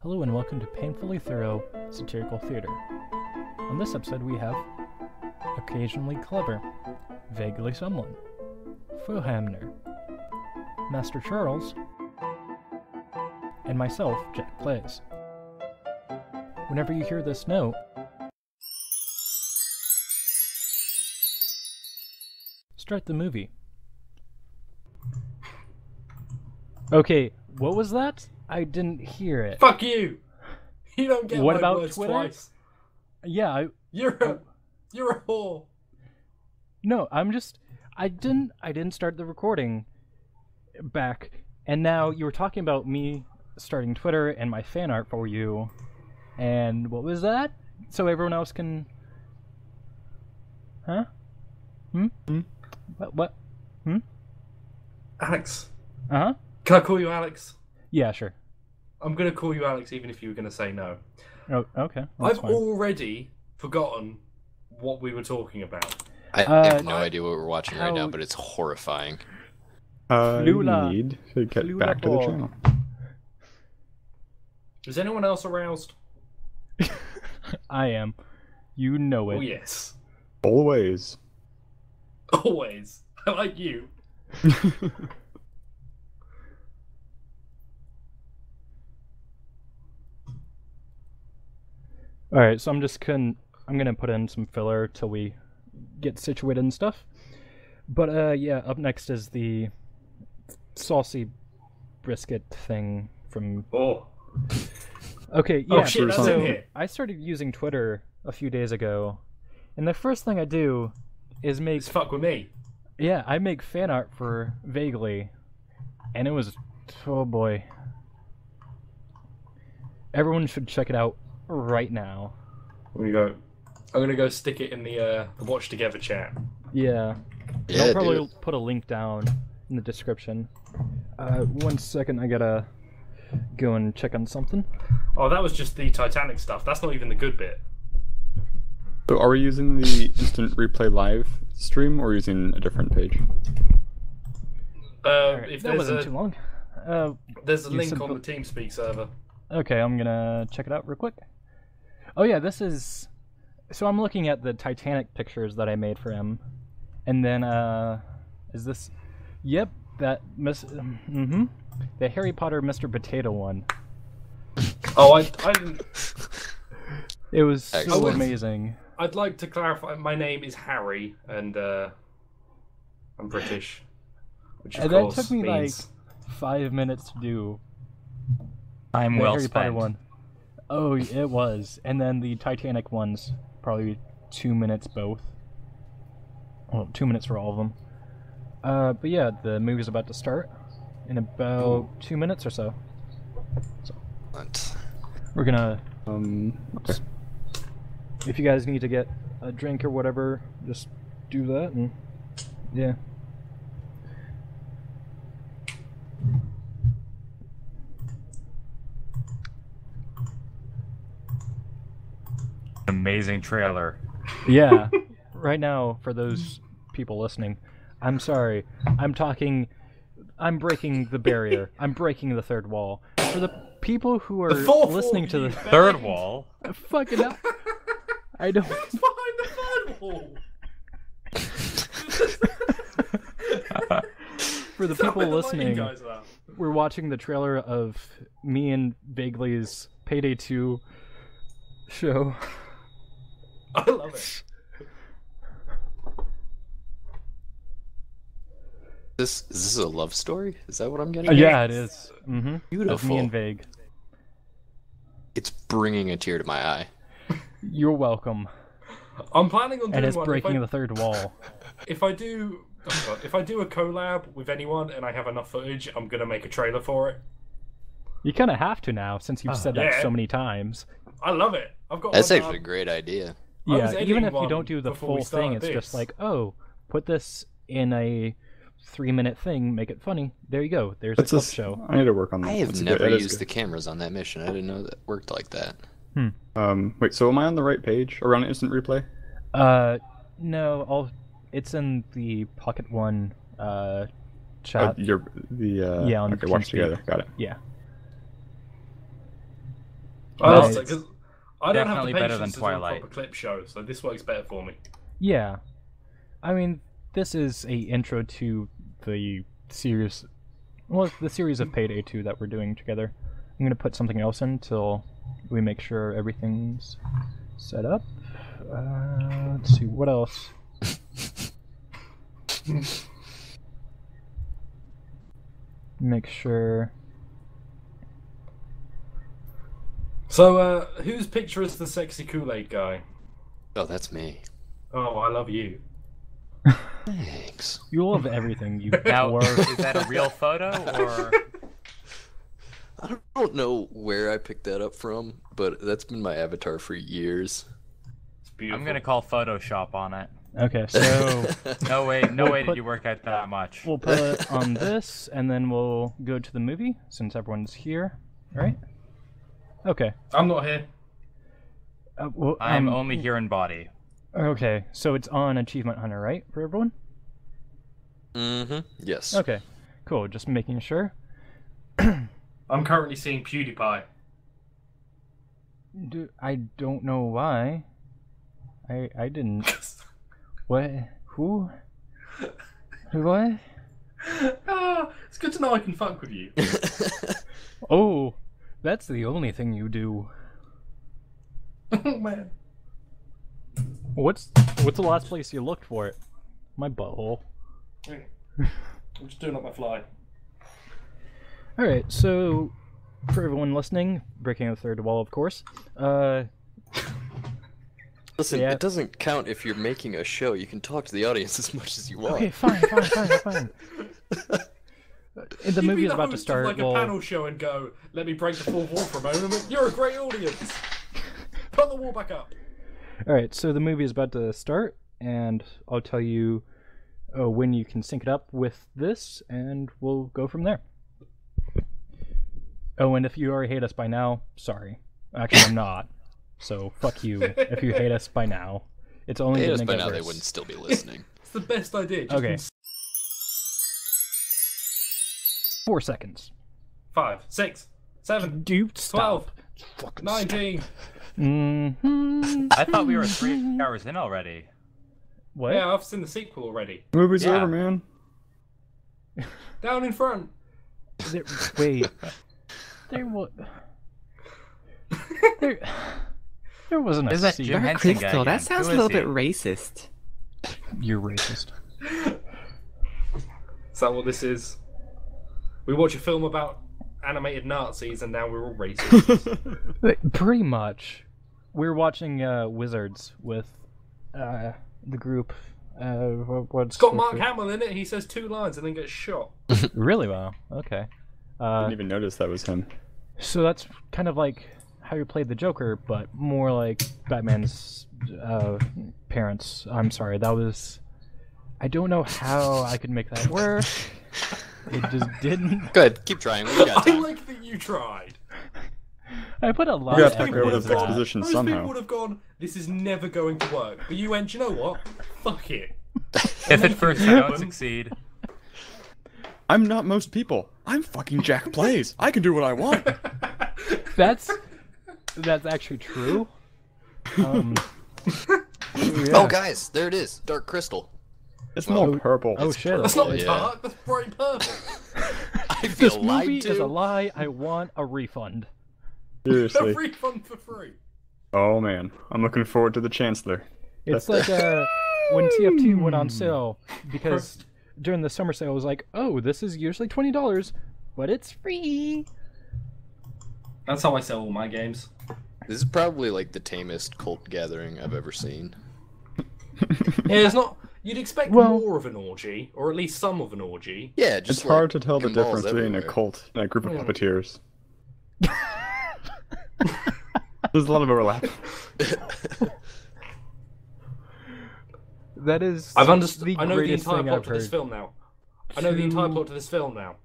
Hello and welcome to Painfully Thorough Satirical Theater. On this episode we have Occasionally Clever, Vaguely Someone, Fohamner, Master Charles, and myself, Jachplays. Whenever you hear this note, start the movie. Okay, what was that? I didn't hear it. Fuck you! You don't get What my about words Twitter? twice. Yeah, You're a whore. No, I didn't start the recording back, and now you were talking about me starting Twitter and my fan art for you, and what was that? So everyone else can... Huh? What? Alex. Uh-huh? Can I call you Alex? Yeah, sure. I'm gonna call you Alex even if you were gonna say no. Oh, okay. I've Fine. already forgotten what we were talking about. I have no I- idea what we're watching right now, but it's horrifying. Flula. Need to get Flula back to the ball. channel. Is anyone else aroused? I am. You know it. Oh yes. Always. Always. I like you. Alright, so I'm gonna put in some filler till we get situated and stuff. But yeah, up next is the saucy brisket thing from... Oh. Okay, Oh, yeah, shit, that's so in here. I started using Twitter a few days ago, and the first thing I do is make... It's fuck with me. Yeah, I make fan art for Vaguely, and it was... oh boy. Everyone should check it out right now. I'm gonna go stick it in the Watch Together chat. Yeah. Yeah, I'll probably dude. put a link down in the description. 1 second, I gotta go and check on something. Oh, that was just the Titanic stuff. That's not even the good bit. So are we using the instant replay live stream or using a different page? Alright, If that there's wasn't a too long. there's a you link said on put- the TeamSpeak server. Okay, I'm gonna check it out real quick. Oh yeah, this is... So I'm looking at the Titanic pictures that I made for him. And then, is this... Yep, that the Harry Potter Mr. Potato one. Oh, I didn't. It was so Excellent. amazing. I'd like to clarify. My name is Harry, and I'm British, which of And that course took me means like 5 minutes to do. Time The well Harry Potter spent. one. Oh, it was. And then the Titanic ones, probably 2 minutes both. Well, 2 minutes for all of them. But yeah, the movie's about to start in about 2 minutes or so. We're gonna... Okay. If you guys need to get a drink or whatever, just do that and... Yeah. Amazing trailer. Yeah. Right now, for those people listening, I'm sorry. I'm breaking the barrier. I'm breaking the third wall. For the people who are The fourth listening wall, to you the Third wall. fucking up. I don't. it's behind the third wall. For the Is that people where the lighting listening, guys are? we're watching the trailer of me and Vaguely's Payday 2 show. I love it. Is this a love story? Is that what I'm getting? Yeah, it is. Mm-hmm. Of Beautiful. me and Vague. It's bringing a tear to my eye. You're welcome. I'm planning on doing And it's one. breaking the third wall. If I do a collab with anyone and I have enough footage, I'm gonna make a trailer for it. You kind of have to now, since you've said that Yeah. so many times. I love it. I've got. That's one actually a done. great idea. I was Yeah, editing even if you one don't do the before we full thing, started it's just this. like, oh, put this in a 3-minute thing, make it funny. There you go. There's That's a a, clip show. I need to work on that. I have That's never good. That is used the good. cameras on that mission. I didn't know that worked like that. Wait, so am I on the right page? Are we on instant replay? No, it's in the Pocket One chat. You're the Yeah, on okay, watch TeamSpeak. together. Got it. Yeah. Oh, Nice. because I don't have the Definitely better patience than to do a Twilight. proper clip show, so this works better for me. Yeah. I mean, this is a intro to the series. Well, the series of Payday 2 that we're doing together. I'm gonna put something else in till we make sure everything's set up. Let's see, what else? Make sure. So, whose picture is the sexy Kool-Aid guy? Oh, that's me. Oh, I love you. Thanks. You love everything, you Now, dwarf. is that a real photo or? I don't know where I picked that up from, but that's been my avatar for years. It's beautiful. I'm gonna call Photoshop on it. Okay, so No way, We'll did put- you work out that much. we'll put it on this, and then we'll go to the movie, since everyone's here, right? Okay. I'm not here. Well, I'm only here in body. Okay, so it's on Achievement Hunter, right, for everyone? Mm-hmm. Yes. Okay, cool, just making sure. I'm currently seeing PewDiePie. I don't know why. I didn't. What? Who? What? Ah, it's good to know I can fuck with you. Oh, that's the only thing you do. Oh man. What's the last place you looked for it? My butthole. I'm just doing up my fly. Alright, so for everyone listening, breaking the third wall, of course. Listen, Yeah. it doesn't count if you're making a show. You can talk to the audience as much as you want. Okay, fine. The movie is about to start. Like well, a panel show and go, let me break the fourth wall for a moment. You're a great audience. Put the wall back up. Alright, so the movie is about to start, and I'll tell you when you can sync it up with this, and we'll go from there. Oh, and if you already hate us by now, sorry. Actually, I'm not. So, fuck you if you hate us by now. It's only They going us to by get now, worse. they wouldn't still be listening. It's the best idea. Just Okay. 4 seconds. 5, 6, 7, Dude, 12, stop. 19. Mm-hmm. I thought we were 3 hours in already. What? Yeah, I've seen the sequel already. Movie's Yeah. over, man. Down in front. Wait. There was... There wasn't a Is that scene. Jim Dark Henson guy Crystal, again. that sounds Who a little is he? bit racist. You're racist. Is that what this is? We watch a film about animated Nazis and now we're all racist. Pretty much. We're watching Wizards with the group. What's It's got Mark Hamill in it. He says 2 lines and then gets shot. Really well. Okay. Didn't even notice that was him. So that's kind of like how you played the Joker, but more like Batman's parents. I'm sorry, that was... I don't know how I could make that work. It just didn't. Go ahead, keep trying. We got I time. like that you tried. I put a lot We of gotta effort talk over into this that. exposition Most somehow. people would have gone, this is never going to work. But you went, you know what? Fuck it. If at first you don't succeed, I'm not most people. I'm fucking Jachplays. I can do what I want. That's actually true. Yeah. Oh, guys, there it is. Dark Crystal. It's more purple. Oh shit! That's not Yeah. dark, that's bright purple. I This feel lied movie to. is a lie. I want a refund. A Seriously. refund for free. Oh man, I'm looking forward to the Chancellor. It's like when TF2 went on sale, because during the summer sale it was like, oh, this is usually $20, but it's free. That's how I sell all my games. This is probably like the tamest cult gathering I've ever seen. Yeah, it's not. You'd expect Well- more of an orgy, or at least some of an orgy. Yeah, just It's like, hard to tell the gumbals difference between a everywhere. cult and a group of puppeteers. There's a lot of overlap. That is I've understood. the I know the greatest entire thing plot I've to this heard. film now. I know the entire plot to this film now.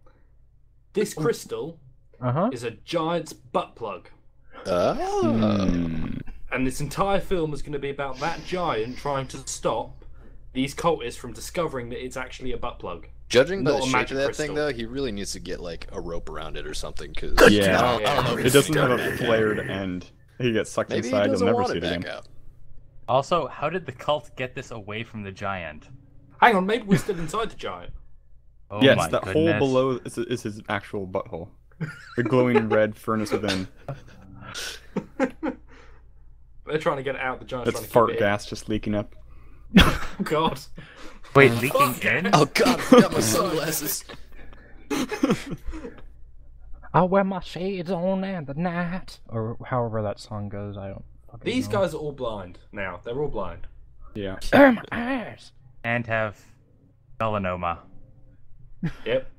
This crystal Uh-huh. is a giant's butt plug. Oh. And this entire film is going to be about that giant trying to stop these cultists from discovering that it's actually a butt plug. Judging by Not the a shape magic of that crystal. thing, though, he really needs to get like a rope around it or something. Cause Yeah. I don't know if It he's doesn't have done a that. flared end. He gets sucked Maybe he inside. You'll doesn't never want see it it back again. out. Also, how did the cult get this away from the giant? Hang on, maybe we're still inside the giant. Oh Yes, my that goodness. hole below is his actual butthole. The glowing red furnace within. They're trying to get it out. The giant's That's trying to fart keep it gas just leaking up. in. Oh, God. Wait, leaking in? Oh God, I forgot my sunglasses. I'll wear my shades on in the night. Or however that song goes, I don't fucking These know. guys are all blind now. They're all blind. Yeah. Oh, my eyes! And have melanoma. Yep.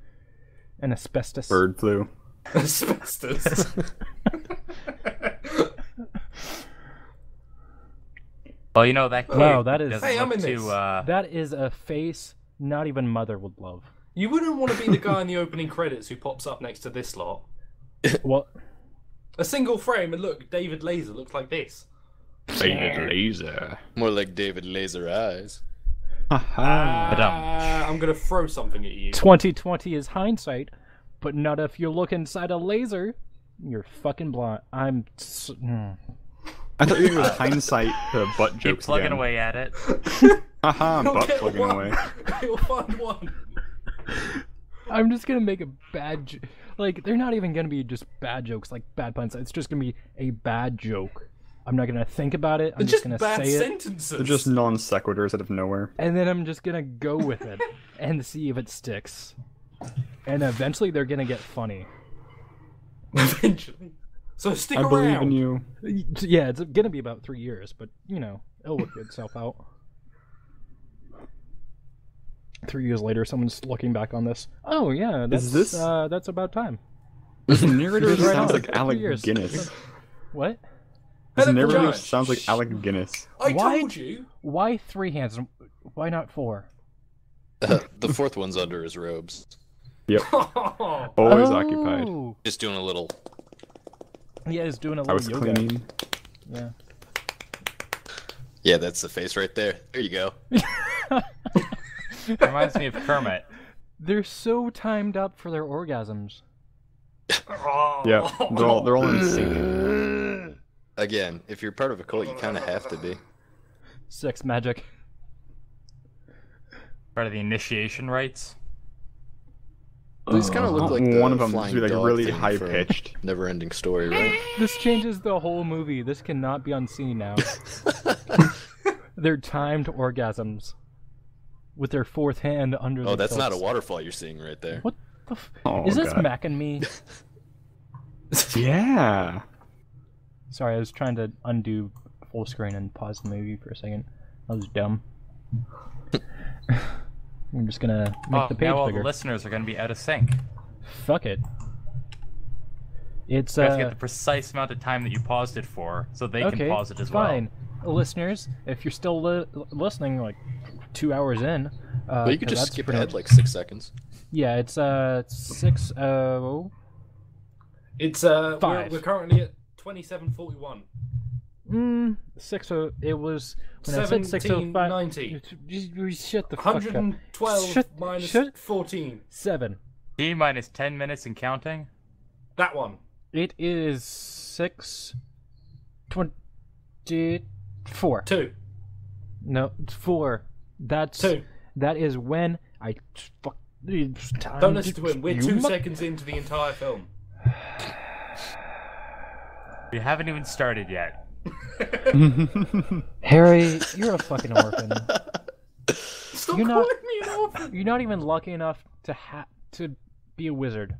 And asbestos. Bird flu. Asbestos. Well, you know that kid Wow, that is- doesn't Hey, I'm look in too, this. That is a face not even Mother would love. You wouldn't want to be the guy in the opening credits who pops up next to this lot. What? A single frame, and look, David Laser looks like this. Faded laser. More like David Laser Eyes. I'm gonna throw something at you. 2020 is hindsight, but not if you look inside a laser. You're fucking blind. I thought you were hindsight to butt keep jokes plugging again. away at it. Haha, You'll butt get plugging one. away. You'll find one. I'm just gonna make a bad like, they're not even gonna be just bad jokes, like bad puns. It's just gonna be a bad joke. I'm not gonna think about it. I'm They're just just gonna bad say it, sentences. They're just non sequiturs out of nowhere. and then I'm just gonna go with it and see if it sticks. And eventually, they're gonna get funny. Eventually. So stick I around. believe in you. Yeah, it's gonna be about 3 years, but you know, it'll work itself out. 3 years later, someone's looking back on this. Oh yeah, that's this- that's about time. This narrator Right sounds on. like Alec 3 years. Guinness. What? This Hello, narrator Giant. sounds like Alec Guinness. I Why- told you. Why 3 hands? Why not 4? The fourth one's under his robes. Always occupied. Oh! Just doing a little. Yeah, he's doing a I little was yoga. cleaning. Yeah. Yeah, that's the face right there. There you go. Reminds me of Kermit. They're so timed up for their orgasms. Yeah, they're all in sync. Again, if you're part of a cult, you kind of have to be. Sex magic. Part of the initiation rites. These kind of look like the One of them flying should be like dog really thing high from pitched. Never-ending story, right? This changes the whole movie. This cannot be unseen now. They're timed orgasms. With their fourth hand under Oh, the that's not a kilts. waterfall you're seeing right there. What the Oh, Is this God. Mac and me? Yeah. Sorry, I was trying to undo full screen and pause the movie for a second. That was dumb. I'm just gonna make Oh, the page now all bigger. the listeners are going to be out of sync. Fuck it. It's You have to get the precise amount of time that you paused it for, so they okay, can pause it as fine. Listeners, if you're still listening, like 2 hours in, But you could 'cause just that's skip pretty ahead much- like 6 seconds. Yeah, it's 6:00. It's Five. we're currently at 27:41. 6:00. It was when I said 6:05. 1790. Shut the fuck up. 112 minus shut- 14. 7. T minus 10 minutes and counting. That one. It is 6:24. 2. No, 4. That's 2. That is when I fuck. Don't listen to him. We're 2 seconds into the entire film. We haven't even started yet. Harry, you're a fucking orphan. Stop You're calling not- me an orphan. You're not even lucky enough to be a wizard.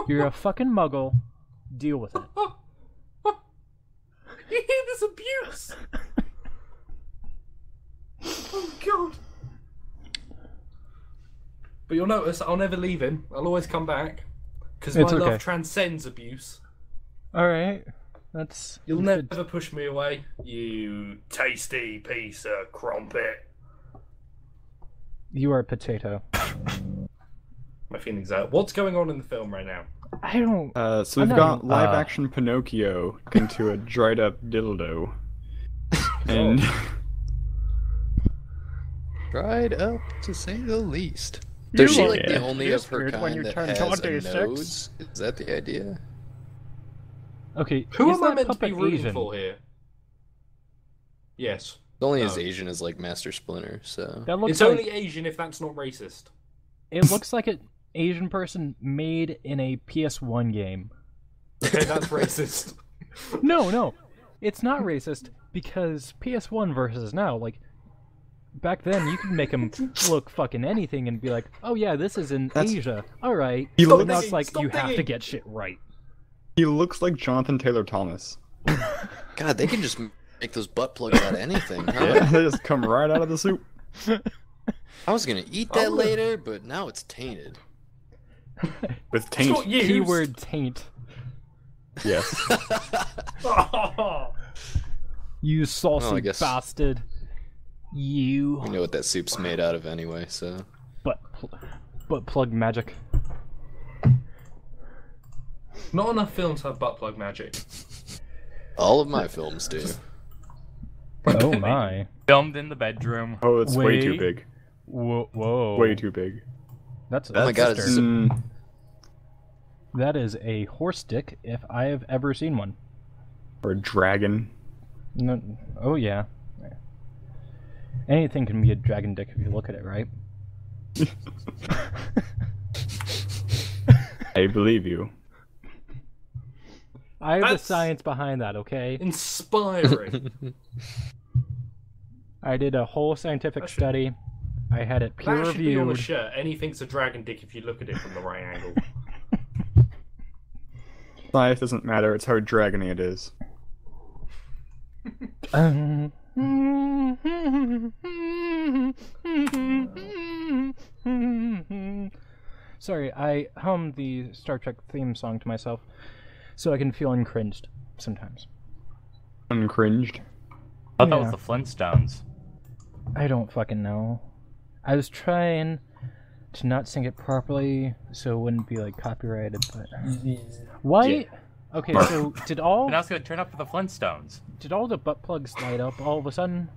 You're a fucking muggle. Deal with it. You hear this abuse? Oh God. But you'll notice I'll never leave him. I'll always come back. Because my It's okay. love transcends abuse. All right, that's. You'll good. never push me away, you tasty piece of crumpet. You are a potato. My feelings out. What's going on in the film right now? I don't. So I'm we've not got even- live action Pinocchio into a dried up dildo. And Dried up, to say the least. So is she You like the get only of her pissed when you kind that turn has 26? a nose? Is that the idea? Okay, Who is am I that meant to be puppet rooting Asian? for here? Yes. Only as No. Asian as like Master Splinter, so. That looks It's like only Asian if that's not racist. it looks like an Asian person made in a PS1 game. Okay, that's racist. No, it's not racist because PS1 versus now, like back then, you could make him look fucking anything and be like, "Oh yeah, this is in Asia." All right, He but looks- now it's like Stop you have to digging. get shit right. He looks like Jonathan Taylor Thomas. God, they can just make those butt plugs out of anything, huh? Yeah, they just come right out of the soup. I was gonna eat that later, but now it's tainted. With It's taint. not used. Keyword taint. Yes. You saucy Oh, I guess- bastard. You We know what that soup's made out of anyway, so. butt plug magic. Not enough films have butt plug magic. All of my films do. Oh my. Filmed in the bedroom. Oh, it's way too Wait. big. Whoa. Way too big. That's Oh my god, sister. it's That is a horse dick if I have ever seen one. Or a dragon. No, oh yeah. Anything can be a dragon dick if you look at it right. I believe you. I have the That's- science behind that, okay? Inspiring. I did a whole scientific That should- study. I had it peer That should be on a reviewed. shirt. Anything's a dragon dick if you look at it from the right angle. Size doesn't matter, it's how dragony it is. Sorry, I hummed the Star Trek theme song to myself so I can feel uncringed sometimes. Uncringed. I thought that Yeah. was the Flintstones. I don't fucking know. I was trying to not sing it properly so it wouldn't be like copyrighted, but why? Yeah. Okay, so did all And I was gonna turn up for the Flintstones. the butt plugs light up all of a sudden?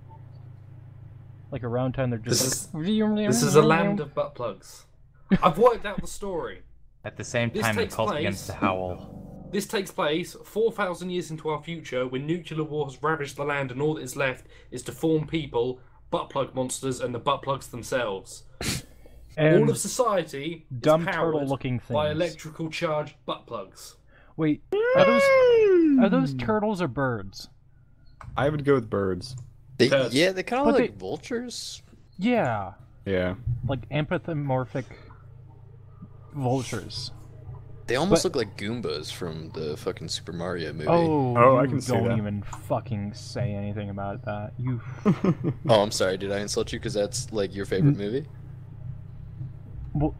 Like around time they're just This is a land of butt plugs. I've worked out the story. At the same This time, the takes cult place- begins to howl. This takes place 4,000 years into our future when nuclear war has ravaged the land and all that is left is deformed people, butt plug monsters, and the butt plugs themselves. and All of society is dumb powered turtle-looking by things. electrical charged butt plugs. wait, are those turtles or birds? I would go with birds. Turds. Yeah, they kind of But look like they- vultures. Yeah, Yeah. like anthropomorphic vultures. They almost But- look like Goombas from the fucking Super Mario movie. Oh, I you can see don't that. even fucking say anything about that. You Oh, I'm sorry. Did I insult you because that's like your favorite movie? well,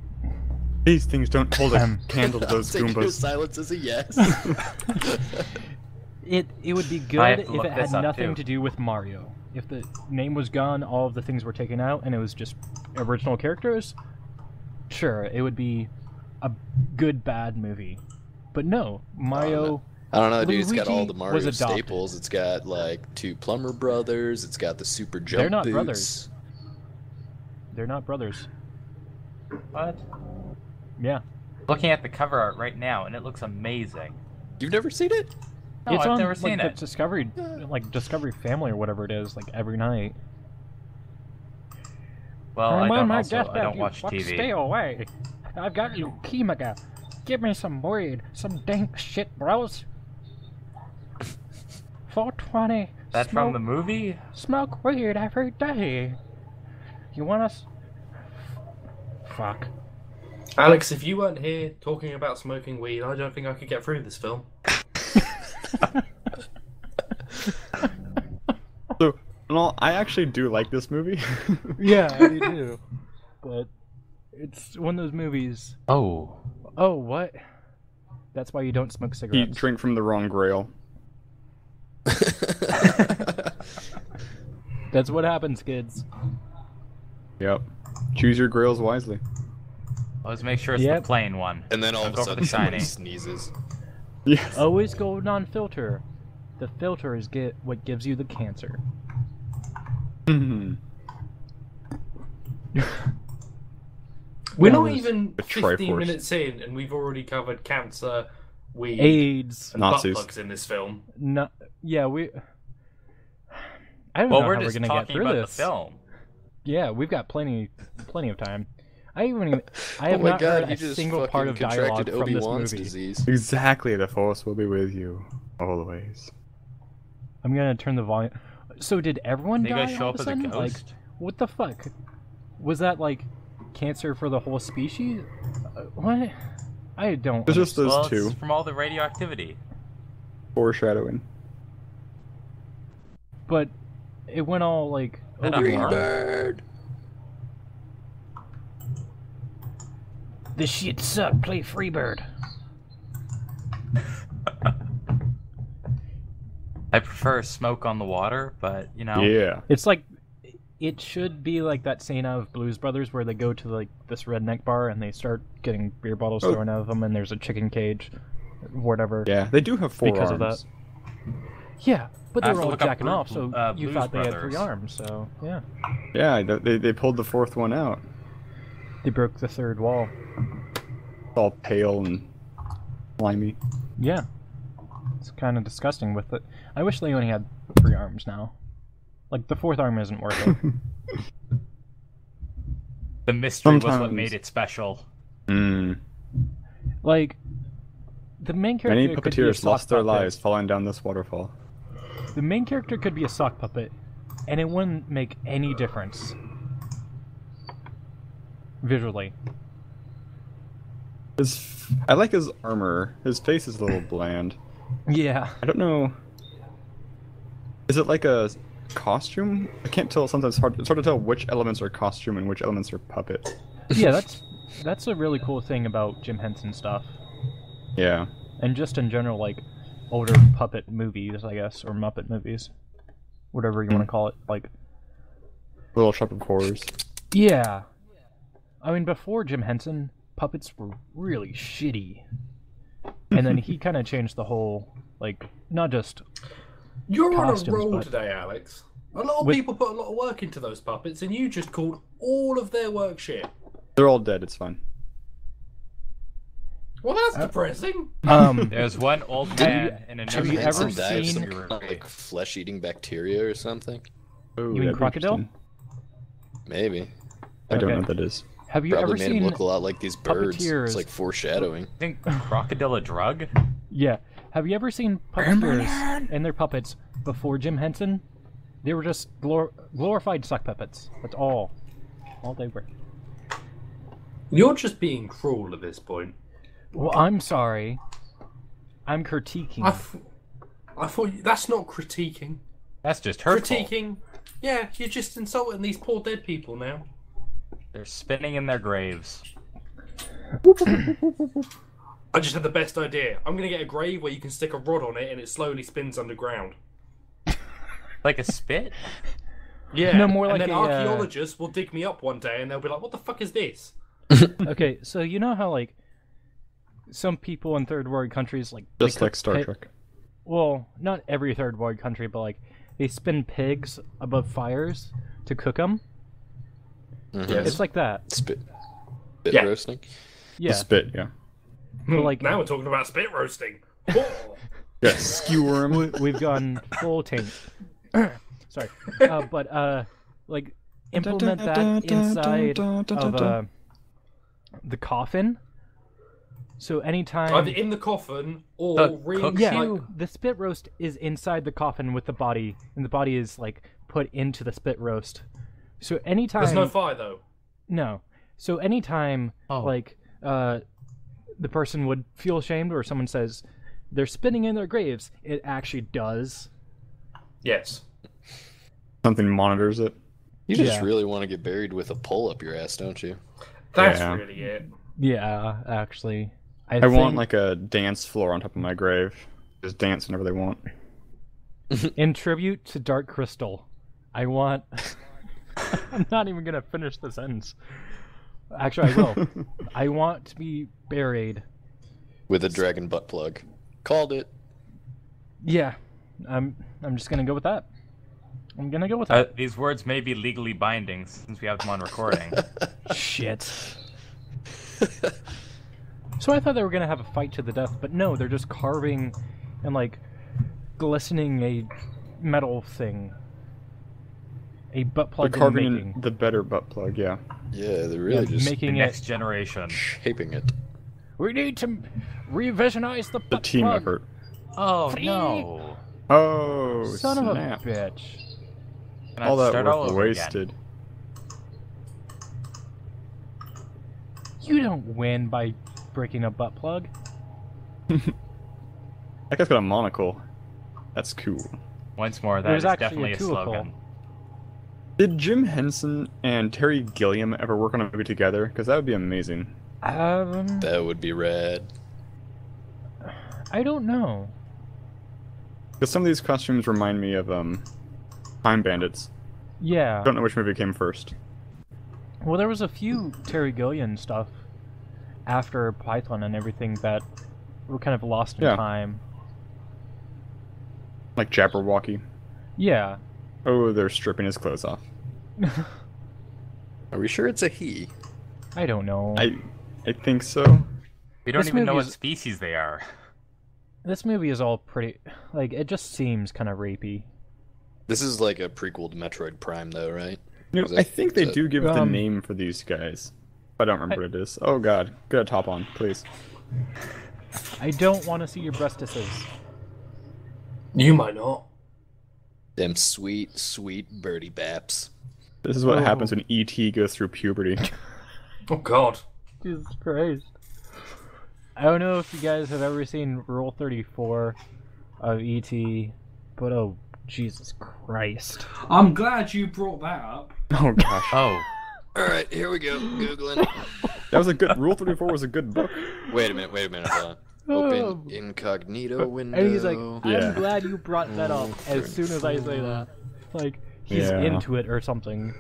These things don't hold a candle to I'll those take your Goombas. silence as a yes. it would be I good have to if look it had this up, nothing too. to do with Mario. If the name was gone, all of the things were taken out, and it was just original characters. Sure, it would be a good bad movie. But no, Mario. I don't know, dude. It's got all Luigi the Mario was adopted. staples. It's got like two Plumber brothers. It's got the super jump They're not boots. brothers. They're not brothers. What? Yeah, Looking at the cover art right now, and it looks amazing. You've never seen it? No, it's I've on never like seen the it. Discovery Family or whatever it is, like every night. Well, I don't watch Stay TV. away. I've got leukemia. Give me some weed, some dank shit, bros. 420. That from the movie? Smoke weed every day. You want us? Fuck. Alex, if you weren't here talking about smoking weed, I don't think I could get through this film. So, well, I actually do like this movie. Yeah, I do. But it's one of those movies. Oh. Oh, what? That's why you don't smoke You cigarettes. drink from the wrong grail. That's what happens, kids. Yep. Choose your grails wisely. Let's make sure it's Yep. the plain one. And then all Don't of a go for sudden the somebody shiny. sneezes. Yes. Always go non-filter. The filter is what gives you the cancer. Mhm. We're Yeah, not there's even a 15 Triforce. minutes in, and we've already covered cancer, weed, AIDS. and butt Nazis. plugs in this film. No, yeah, I don't Well, know we're how we're just gonna get talking through about this. the film. Yeah, we've got plenty of time. I have Oh my not god, heard you a just single fucking part of dialogue contracted from this Obi-Wan's movie. disease. Exactly, the Force will be with you always. I'm gonna turn the volume. So did everyone They die guys show all up of as a a sudden? Like, ghost. what the fuck? Was that like cancer for the whole species? What? I don't. It's just those Well, two. it's from all the radioactivity. Foreshadowing. But it went all like That a Obi-Wan. Bird. This shit suck. Play Freebird. I prefer smoke on the water, but you know. Yeah. It's like it should be like that scene out of Blues Brothers where they go to like this redneck bar and they start getting beer bottles thrown out of them and there's a chicken cage, whatever. Yeah, they do have 4 Because of arms. that. Yeah, but I they have were to all look up jacking off, so you Blues thought they had Brothers. 3 arms. So yeah, Yeah, they pulled the 4th one out. they broke the 3rd wall. It's all pale and slimy. Yeah, it's kind of disgusting with it. I wish they only had 3 arms now. Like the 4th arm isn't worth it. The mystery was what Sometimes- made it special. Like the main character Many could be a puppeteers sock lost their puppet. lives falling down this waterfall. The main character could be a sock puppet, and it wouldn't make any difference visually. I like his armor. His face is a little bland. Yeah. I don't know. Is it like a costume? I can't tell. Sometimes it's hard to tell which elements are costume and which elements are puppet. Yeah, that's a really cool thing about Jim Henson stuff, Yeah. and just in general, like older puppet movies, I guess, or Muppet movies, whatever you want to call it. Like, Little Shop of Horrors. yeah, I mean, before Jim Henson, puppets were really shitty, and then he kind of changed the whole, like, not just You're on a Costumes, roll but- today, Alex. A lot of With- people put a lot of work into those puppets, and you just called all of their work shit. They're all dead. It's fine. Well, that's depressing. There's one old man in a have you nursing ever home die of seen- some who kind of, like flesh-eating bacteria or something? Ooh, You mean that'd be crocodile? interesting. Maybe. I don't Okay. know what that is. Have you Probably ever made seen? him look a lot like these birds. puppeteers? It's like foreshadowing. think crocodile a drug? Yeah. Have you ever seen puppeteers and their puppets before Jim Henson? They were just glorified sock puppets. That's all they were. You're just being cruel at this point. Well, I'm sorry. I'm critiquing. I thought that's not critiquing. That's just hurtful. Critiquing? Yeah, you're just insulting these poor dead people now. They're spinning in their graves. I just had the best idea. I'm gonna get a grave where you can stick a rod on it and it slowly spins underground. Like a spit? Yeah. No, more and like then a, archaeologists will dig me up one day and they'll be like, "What the fuck is this?" Okay, so you know how like some people in third world countries like Just they like cook Star pi- Trek. Well, not every third world country, but like they spin pigs above fires to cook them. Mhm. It's like that. Spit Yeah. roasting. Yeah. The spit, yeah. But like Now we're talking about spit roasting. Oh. Yeah, skewer him. we've gone full tank. Sorry, but like implement that inside of the coffin. So anytime Either in the coffin or The ring. cook yeah, sheet? the spit roast is inside the coffin with the body, and the body is like put into the spit roast. So anytime There's no fire though. no, so anytime Oh. like the person would feel ashamed, or someone says they're spitting in their graves, it actually does. Yes. Something monitors it. You just Yeah. really want to get buried with a pole up your ass, don't you? That's Yeah. really it. Yeah, actually, I want like a dance floor on top of my grave. Just dance whenever they want. in tribute to Dark Crystal, I want. I'm not even gonna finish the sentence. Actually, I will. I want to be buried. With a dragon butt plug. Called it. Yeah, I'm just gonna go with that. I'm gonna go with that. These words may be legally binding since we have them on recording. Shit. So I thought they were gonna have a fight to the death, but no, they're just carving and like glistening a metal thing. A butt plug. They're carving in the better butt plug, yeah. Yeah, they're really just making The it. next generation. shaping it. We need to revisionize the The butt team plug. effort. Oh Free. no! Oh, Son snap. of a bitch. Can I All that start work all over again? wasted. You don't win by breaking a butt plug. That guy's got a monocle. That's cool. Once more, that There's is actually definitely a a tulicle. slogan. Did Jim Henson and Terry Gilliam ever work on a movie together? Because that would be amazing. That would be rad. I don't know. Because some of these costumes remind me of Time Bandits. Yeah. I don't know which movie came first. Well, there was a few Terry Gilliam stuff after Python and everything that were kind of lost in Yeah. time. Like Jabberwocky. Yeah. Oh, they're stripping his clothes off. Are we sure it's a he? I don't know. I think so. We don't This even know movie what is- species they are. This movie is all pretty... Like, it just seems kind of rapey. This is like a prequel to Metroid Prime, though, right? You know, Is that- I think they is that- do give the Um, name for these guys. I don't remember what it is. Oh god. Get a top on, please. I don't want to see your breastises. You might not. Them sweet, sweet birdie baps. This is what Oh. happens when E.T. goes through puberty. Oh God. Jesus Christ. I don't know if you guys have ever seen Rule 34 of E.T., but oh, Jesus Christ. I'm glad you brought that up. Oh gosh. Oh, Alright, here we go. Googling. That was a good Rule 34 was a good book. Wait a minute, hold on. Open incognito window. And he's like, I'm Yeah. glad you brought that up as soon as I say that. Like, he's Yeah. into it or something.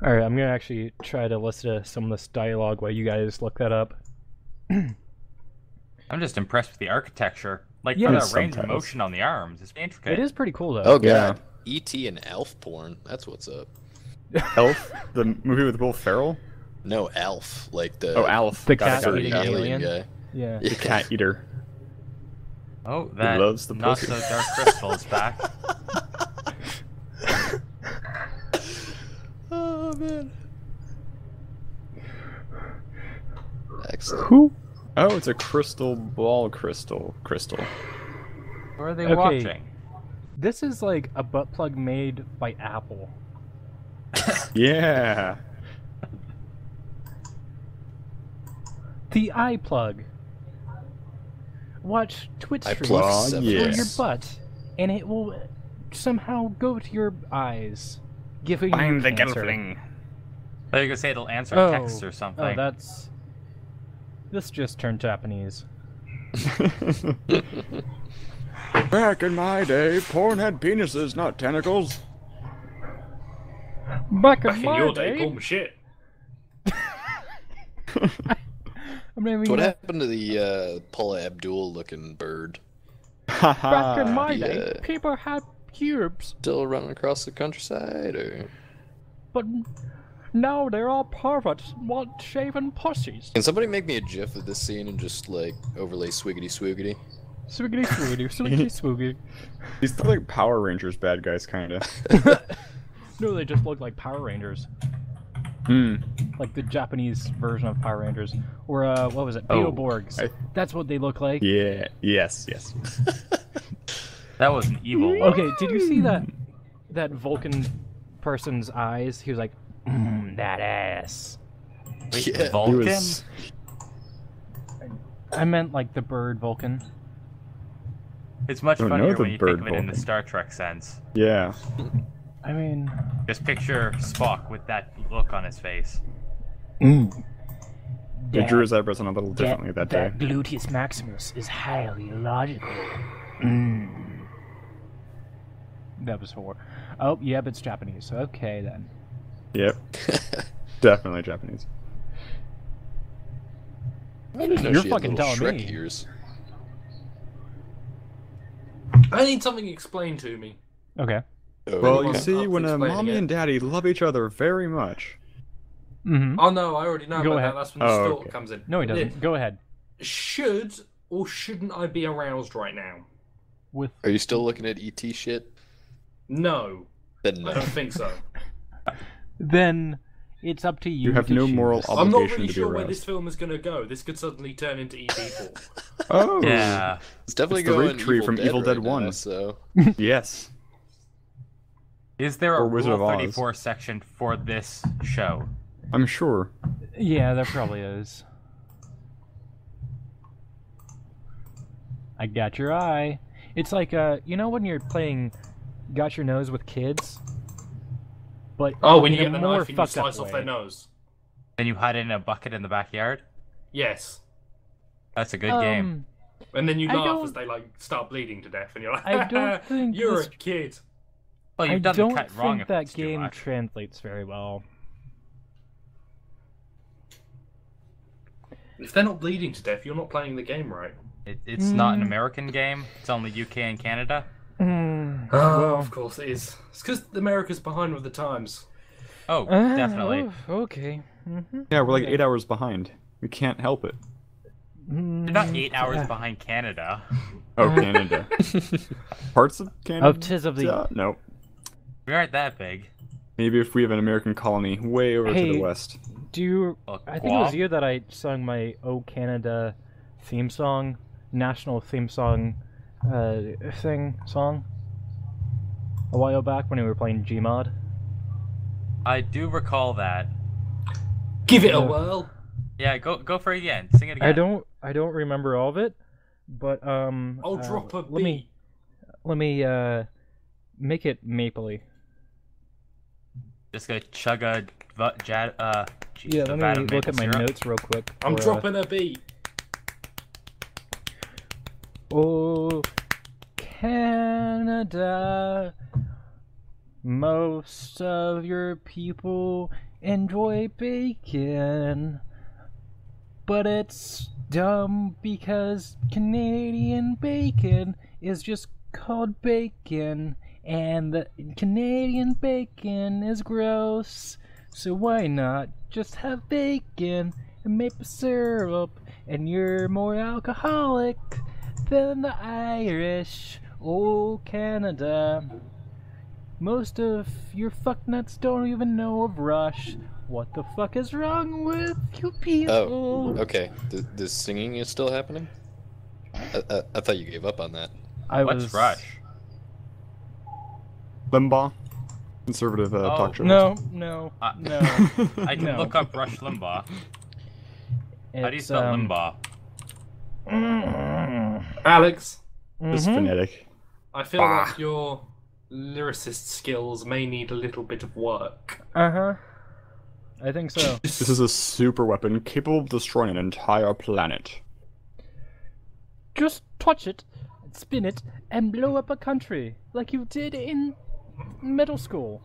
Alright, I'm gonna actually try to listen to some of this dialogue while you guys look that up. I'm just impressed with the architecture. Like, Yeah. for With the range of subtitles. motion on the arms, it's intricate. It is pretty cool though. Oh Yeah. god. E.T. and Elf porn. That's what's up. Elf, the movie with Will Ferrell. No, Alf. Like the Oh, Alf, The Got it, cat got it. eating alien alien. guy. Yeah. the cat eater. Oh, that loves the not pussy. so dark crystal is back. Oh man. Excellent. Who? Oh, it's a crystal ball crystal. What are they Okay. watching? This is like a butt plug made by Apple. Yeah. The eye plug. Watch Twitch I streams plug through yes. your butt, and it will somehow go to your eyes, giving you cancer. I thought you were gonna say it'll answer Oh, texts or something. oh, that's. This just turned Japanese. Back in my day, porn had penises, not tentacles. Back Back in your day, call me shit. I'm not even What gonna- happened to the Paula Abdul looking bird? Back in my Yeah. day, people had pubes, Still running across the countryside, or but now they're all perverts, want shaven pussies. can somebody make me a GIF of this scene and just like overlay swiggity swiggity? Swiggity swoogity, swiggity swoogity. These look like Power Rangers bad guys, kinda. No, they just look like Power Rangers. Hmm. Like the Japanese version of Power Rangers. Or, what was it? Oh, Beetleborgs. I- That's what they look like. Yeah. Yes. That was an evil one. Okay, did you see that Vulcan person's eyes? He was like, that ass. Wait, Yeah. Vulcan? He was. I meant like the bird Vulcan. It's much Oh, no, funnier the when you bird think of it in the Vulcan. Star Trek sense. Yeah. I mean, Just picture Spock with that look on his face. They drew his eyebrows on a little differently that day. That gluteus maximus is highly illogical. That was for. Oh, yep, it's Japanese. Okay then. Yep. Definitely Japanese. I didn't know You're she had fucking little telling Shrek me. ears. I need something explained to me. Okay. Oh, Well, Anyone you see, else when explaining mommy it? and daddy love each other very much. Mm-hmm. Oh no, I already know Go about ahead. that. That's when the Oh, stalk okay. comes in. No, he doesn't. Yeah. Go ahead. Should or shouldn't I be aroused right now? With Are you still looking at ET shit? No, Then I no. don't think so. then it's up to you. You have to no choose. moral I'm not obligation really to be sure where aroused. this film is going to go. This could suddenly turn into ET4. Oh, Yeah. It's definitely It's the going rape tree from Evil Dead right now, 1. so yes. Is there a Or Wizard Rule of Oz. 34 section for this show? I'm sure. Yeah, there probably is. I got your eye. It's like you know when you're playing Got Your Nose with kids, but Oh, when you in get a the more knife and you fucked up slice off their way. nose. And you hide it in a bucket in the backyard? Yes. That's a good game. And then you I laugh as don't- they like start bleeding to death, and you're like, I don't think you're this- a kid. Well, I you've done don't the cut wrong think if that it's too game much. translates very well. If they're not bleeding to death, you're not playing the game right. It's not an American game. It's only UK and Canada. Oh, well, of course it is. It's because America's behind with the times. Oh, definitely. Okay. Yeah, we're like 8 hours behind. We can't help it. You're not 8 hours behind Canada. Oh, Canada. Parts of Canada? Of tis of the. Nope. We aren't that big. Maybe if we have an American colony way over to Hey. the west. Do you? Well, I think it was Guam? you that I sung my "Oh Canada" theme song, national theme song, song a while back when we were playing Gmod. I do recall that. Give it a Yeah. whirl. Yeah, go for it again. Sing it again. I don't remember all of it, but I'll drop a beat. let me make it mapley. Just go chug a Yeah, let me look at my notes real quick. I'm for, dropping a beat. Oh, Canada, most of your people enjoy bacon, but it's dumb because Canadian bacon is just called bacon, and the Canadian bacon is gross. So why not just have bacon and maple syrup, and you're more alcoholic than the Irish. Oh, Canada. Most of your fucknuts don't even know of Rush. What the fuck is wrong with you people? Oh, okay. The singing is still happening? I thought you gave up on that. What's Rush? Limbaugh? Conservative talk show. No. I can No. look up Rush Limbaugh. How do you spell Limbaugh? Alex, It's phonetic. I feel like your lyricist skills may need a little bit of work. Uh-huh. I think so. This is a super weapon capable of destroying an entire planet. Just touch it, spin it, and blow up a country, like you did in middle school.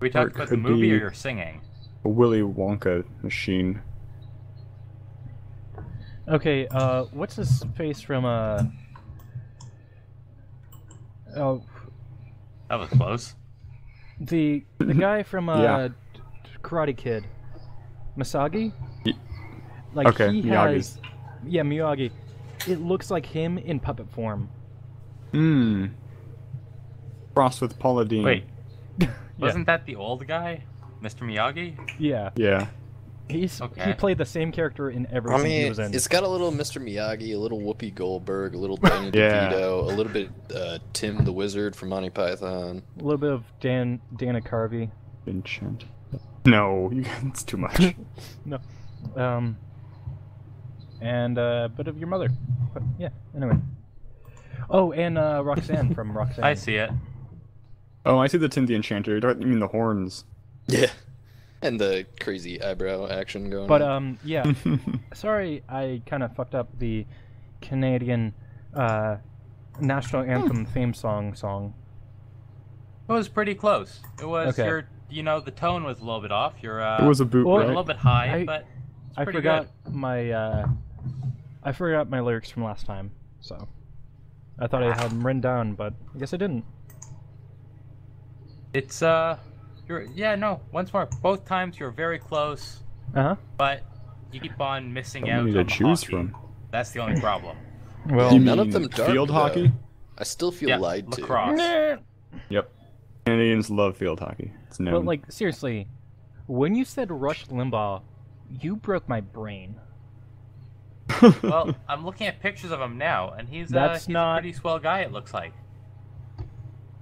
We talked it about the could movie be- or you're singing? A Willy Wonka machine. Okay, what's his face from, oh, That was close. the guy from, Yeah. Karate Kid. Misagi? Ye- Like, Okay, he Miyagi. has... Yeah, Miyagi. It looks like him in puppet form. Crossed with Paula Deen. Wait, wasn't that the old guy, Mr. Miyagi? Yeah. Yeah. He Okay. played the same character in everything I he mean, was in. it's got a little Mr. Miyagi, a little Whoopi Goldberg, a little Danny Yeah. DeVito, a little bit Tim the Wizard from Monty Python. A little bit of Dana Carvey. Enchant. No, it's too much. No. And a bit of your mother. But, yeah, anyway. Oh, and Roxanne from Roxanne. I see it. Oh, I see the Tim the Enchanter. You mean the horns. Yeah. And the crazy eyebrow action going But, on. yeah. Sorry, I kind of fucked up the Canadian national anthem theme song. It was pretty close. It was Okay. the tone was a little bit off. Your It was a boot, well, a right? little bit high, I- but it's I pretty forgot good. my I forgot my lyrics from last time, so I thought I had them written down, but I guess I didn't. It's once more. Both times you're very close, but you keep on missing out. Need on to the choose hockey. from. That's the only problem. Well, None of them dark, field though. hockey. I still feel lied to. lacrosse. Yep. Canadians love field hockey. It's known. but like seriously, when you said Rush Limbaugh, you broke my brain. Well, I'm looking at pictures of him now, and he's Not... a pretty swell guy. It looks like.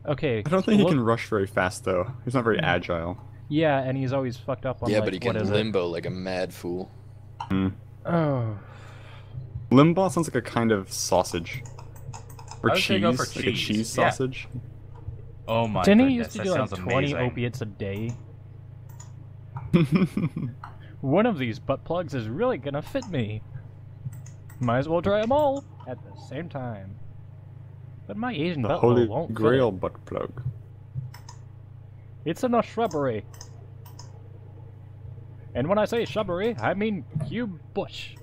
Okay. I don't think he can rush very fast though. He's not very agile. Yeah, and he's always fucked up on Yeah, like, but he what can is limbo like a mad fool. Oh. Limbaugh sounds like a kind of sausage. Or I was cheese, gonna go for like a cheese, cheese yeah. sausage. Oh my Didn't he goodness, used to that do like sounds 20 amazing. opiates a day? One of these butt plugs is really gonna fit me. Might as well try them all at the same time. But my Asian The butt holy won't grail fit. butt plug. It's in a shrubbery. And when I say shrubbery, I mean cube bush.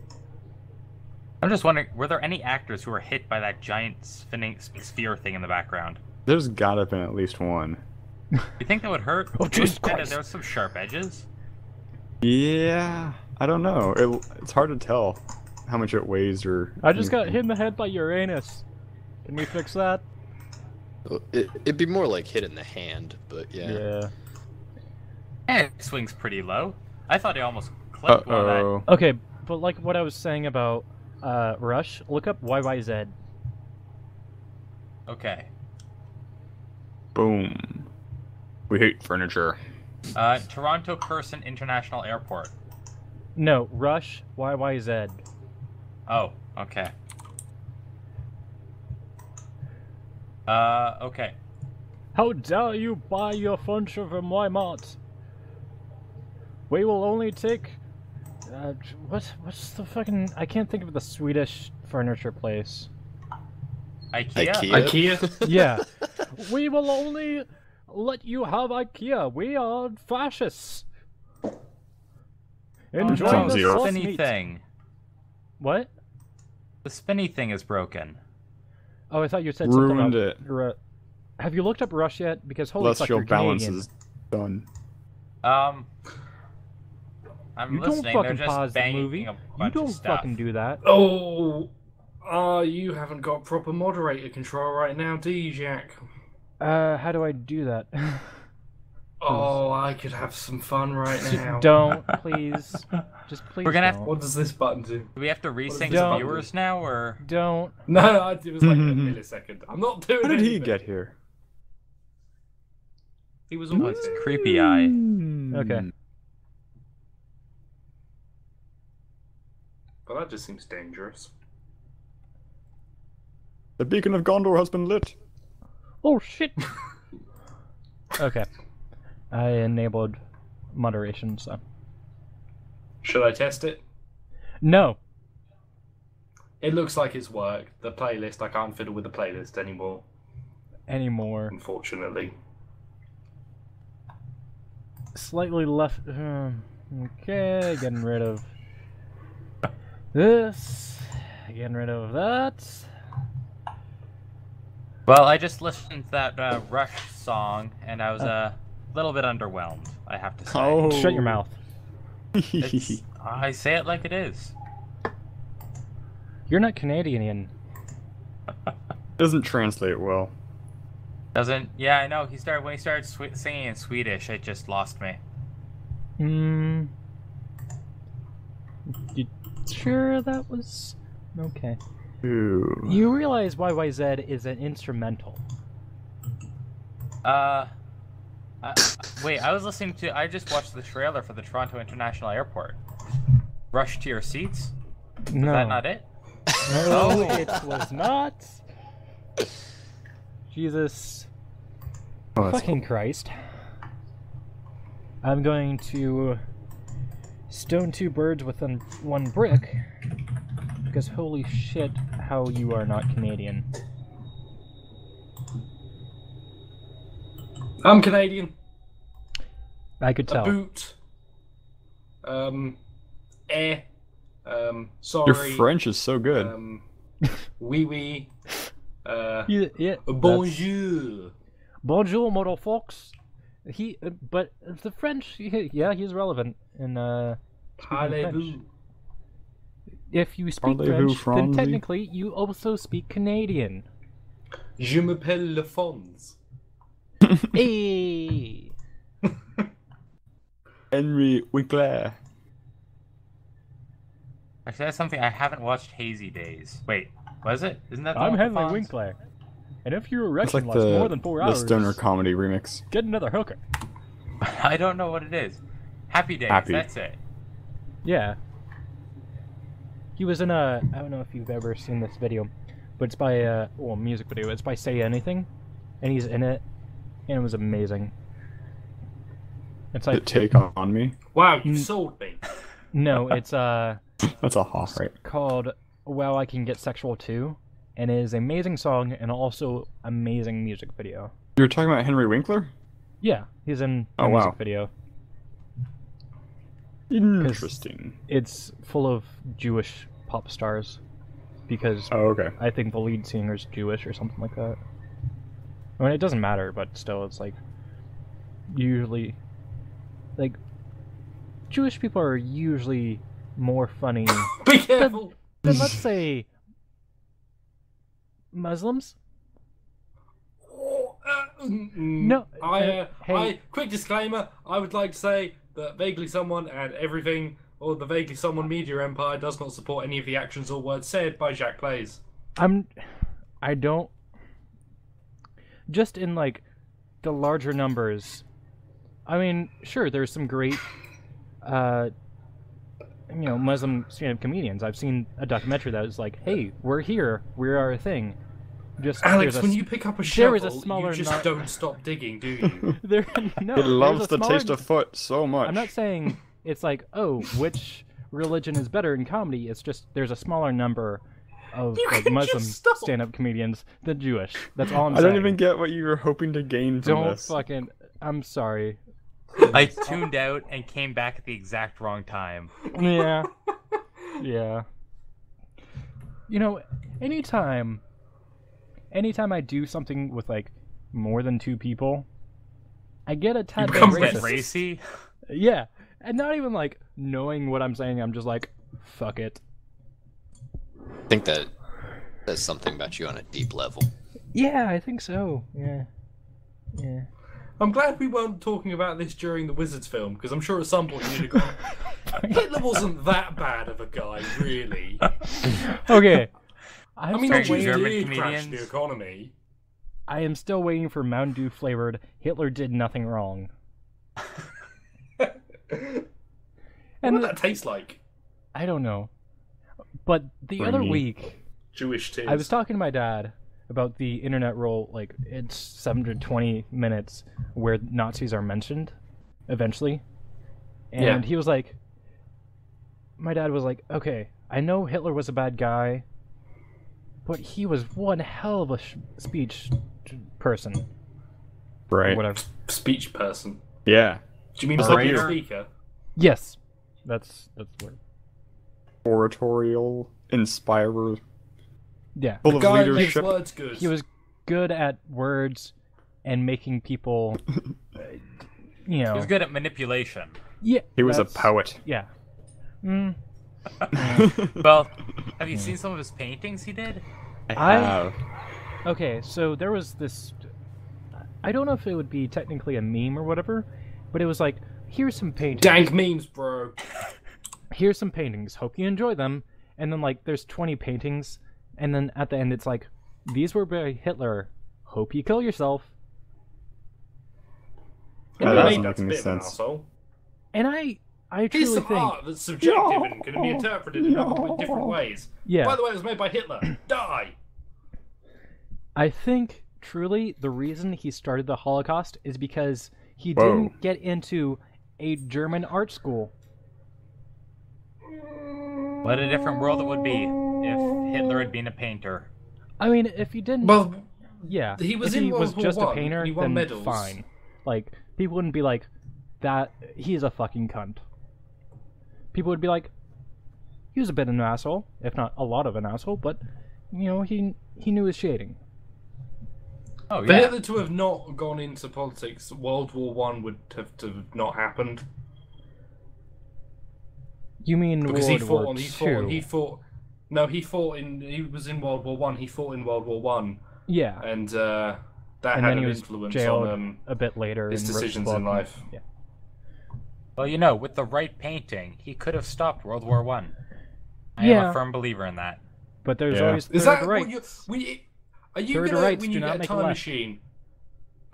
I'm just wondering, were there any actors who were hit by that giant spinning sphere thing in the background? There's gotta have been at least one. You think that would hurt? Oh, Jesus Christ. There were some sharp edges. Yeah, I don't know. It's hard to tell how much it weighs or. I just got hit in the head by Uranus. Can we fix that? It'd be more like hit in the hand, but yeah. Yeah. And it swings pretty low. I thought he almost clipped one of that. Okay, but like what I was saying about Rush, look up YYZ. Okay. Boom. We hate furniture. Toronto Pearson International Airport. No, Rush YYZ. Oh, okay. Okay. How dare you buy your furniture from Walmart? We will only take. What's the fucking? I can't think of the Swedish furniture place. IKEA? IKEA? Yeah, we will only let you have IKEA. We are fascists. Enjoy Sounds the zero. sauce Spinny meat. thing. What? The spinny thing is broken. Oh, I thought you said Ruined something about. it. Have you looked up Rush yet? Because holy fuck, Celestial you're balance Canadian. is done. I'm You don't listening. fucking They're just pause the banging movie. a You bunch don't of stuff. fucking do that. Oh, you haven't got proper moderator control right now, do you, Jack? How do I do that? Oh, I could have some fun right now. Don't, please. Just please We're gonna have- don't. What does this button do? Do we have to resync this the button viewers now, or? Don't. No, it was like a millisecond. I'm not doing How did he anything. get here? He was Oh, almost it's there. creepy eye. Okay. But that just seems dangerous. The beacon of Gondor has been lit. Oh shit. Okay. I enabled moderation, so. Should I test it? No. It looks like it's worked. The playlist, I can't fiddle with the playlist anymore, Anymore. unfortunately. Slightly left. Okay, getting rid of this. Getting rid of that. Well, I just listened to that Rush song, and I was a little bit underwhelmed, I have to say. Oh. Shut your mouth. I say it like it is. You're not Canadian. Doesn't translate well. Doesn't? Yeah, I know. When he started singing in Swedish, it just lost me. You sure that was okay? Ooh. You realize YYZ is an instrumental. Wait, I just watched the trailer for the Toronto International Airport. Rush to your seats? No. Is that not it? No, it was not. Jesus Oh, that's fucking Christ. I'm going to stone two birds with one brick. Because holy shit, how you are not Canadian. I'm Canadian. I could A tell. boot. Sorry. Your French is so good. Oui, oui. Yeah, Bonjour. Bonjour, motherfuckers. But the French, he's relevant in speaking French. Parlez-vous. If you speak Parlez-vous French, then français? technically you also speak Canadian. Je m'appelle Le Fonz. Hey! Henry Winkler. Actually, that's something I haven't watched. Hazy Days. Wait, was it? Isn't that the I'm one with Henry Fonz? Winkler. And if your It's erection like lasts more than 4 the hours, stoner comedy remix. get another hooker. I don't know what it is. Happy Days. Happy. That's it. Yeah. He was in I don't know if you've ever seen this video, but it's by a music video. It's by Say Anything, and he's in it, and it was amazing. It's The like Take On Me. Wow, you sold me. no, it's That's a hot, right? called "Well, I Can Get Sexual Too," and it is an amazing song and also amazing music video. You were talking about Henry Winkler? Yeah, he's in the Oh, music wow. video. Interesting. It's full of Jewish pop stars because Oh, okay. I think the lead singer's Jewish or something like that. I mean, it doesn't matter, but still, it's like usually, like, Jewish people are usually more funny Be careful. than, let's say, Muslims. No, hey. Quick disclaimer. I would like to say that Vaguely Someone and everything, or the Vaguely Someone media empire, does not support any of the actions or words said by Jachplays. I don't. Just in like the larger numbers. I mean, sure, there's some great, Muslim stand-up comedians. I've seen a documentary that was like, "Hey, we're here. We are a thing." Just Alex, there's when you pick up a there is shovel, a smaller you just don't stop digging, do you? there, no, It loves there's a the smaller- taste of foot so much. I'm not saying it's like, oh, which religion is better in comedy. It's just there's a smaller number of You like can Muslim just stop. stand-up comedians than Jewish. That's all I'm I saying. don't even get what you were hoping to gain from Don't this. fucking. I'm sorry. I tuned out and came back at the exact wrong time. Yeah. Yeah. You know, anytime I do something with like more than 2 people, I get a tad bit become Get racist. racy. Yeah, and not even like knowing what I'm saying. I'm just like, fuck it. I think that says something about you on a deep level. Yeah, I think so. Yeah. Yeah. I'm glad we weren't talking about this during the Wizards film, because I'm sure at some point you'd have gone, Hitler wasn't that bad of a guy, really. Okay. I I'm mean, still he German waiting. did crash comedians. the economy. I am still waiting for Mountain Dew flavored Hitler did nothing wrong. What And would that taste like? I don't know. But the For other me. week, Jewish tears. I was talking to my dad about the internet roll, like, it's 720 minutes where Nazis are mentioned, eventually. And Yeah. he was like, my dad was like, okay, I know Hitler was a bad guy, but he was one hell of a speech person. Or Right. whatever. Speech person. Yeah. Do you mean Just public like you. speaker? Yes. That's the word. Oratorial, inspirer, Yeah. full The of guy makes leadership. words good. He was good at words and making people, you know. He was good at manipulation. Yeah. He was a that's- poet. Yeah. Well, have you seen some of his paintings he did? I I- have. Okay, so there was this. I don't know if it would be technically a meme or whatever, but it was like, here's some paintings. Dank memes, bro. Here's some paintings. Hope you enjoy them. And then, like, there's 20 paintings. And then at the end, it's like, these were by Hitler. Hope you kill yourself. That He doesn't made make that a any bit of an sense. asshole. And I Here's truly some think. art that's subjective and can be interpreted in different ways. Yeah. By the way, it was made by Hitler. Die! I think truly the reason he started the Holocaust is because he Whoa. didn't get into a German art school. What a different world it would be if Hitler had been a painter. I mean, if he didn't, Well, yeah, he was if in he World was War just a One, painter, he won then medals. fine. Like, people wouldn't be like, that, he's a fucking cunt. People would be like, he was a bit of an asshole, if not a lot of an asshole, but, you know, he knew his shading. Oh For yeah. Hitler to have not gone into politics, World War One would have to have not happened. You mean Because World he War fought, II? he was in World War One. He fought in World War One, Yeah. and that And had then an he was influence jailed on a bit later. his and wrote the decisions book in life. Yeah. Well, you know, with the right painting, he could have stopped World War One. I am Yeah. a firm believer in that. But there's Yeah. always Is third that rights. what are you Third gonna rights when do you not get a make a time left. machine?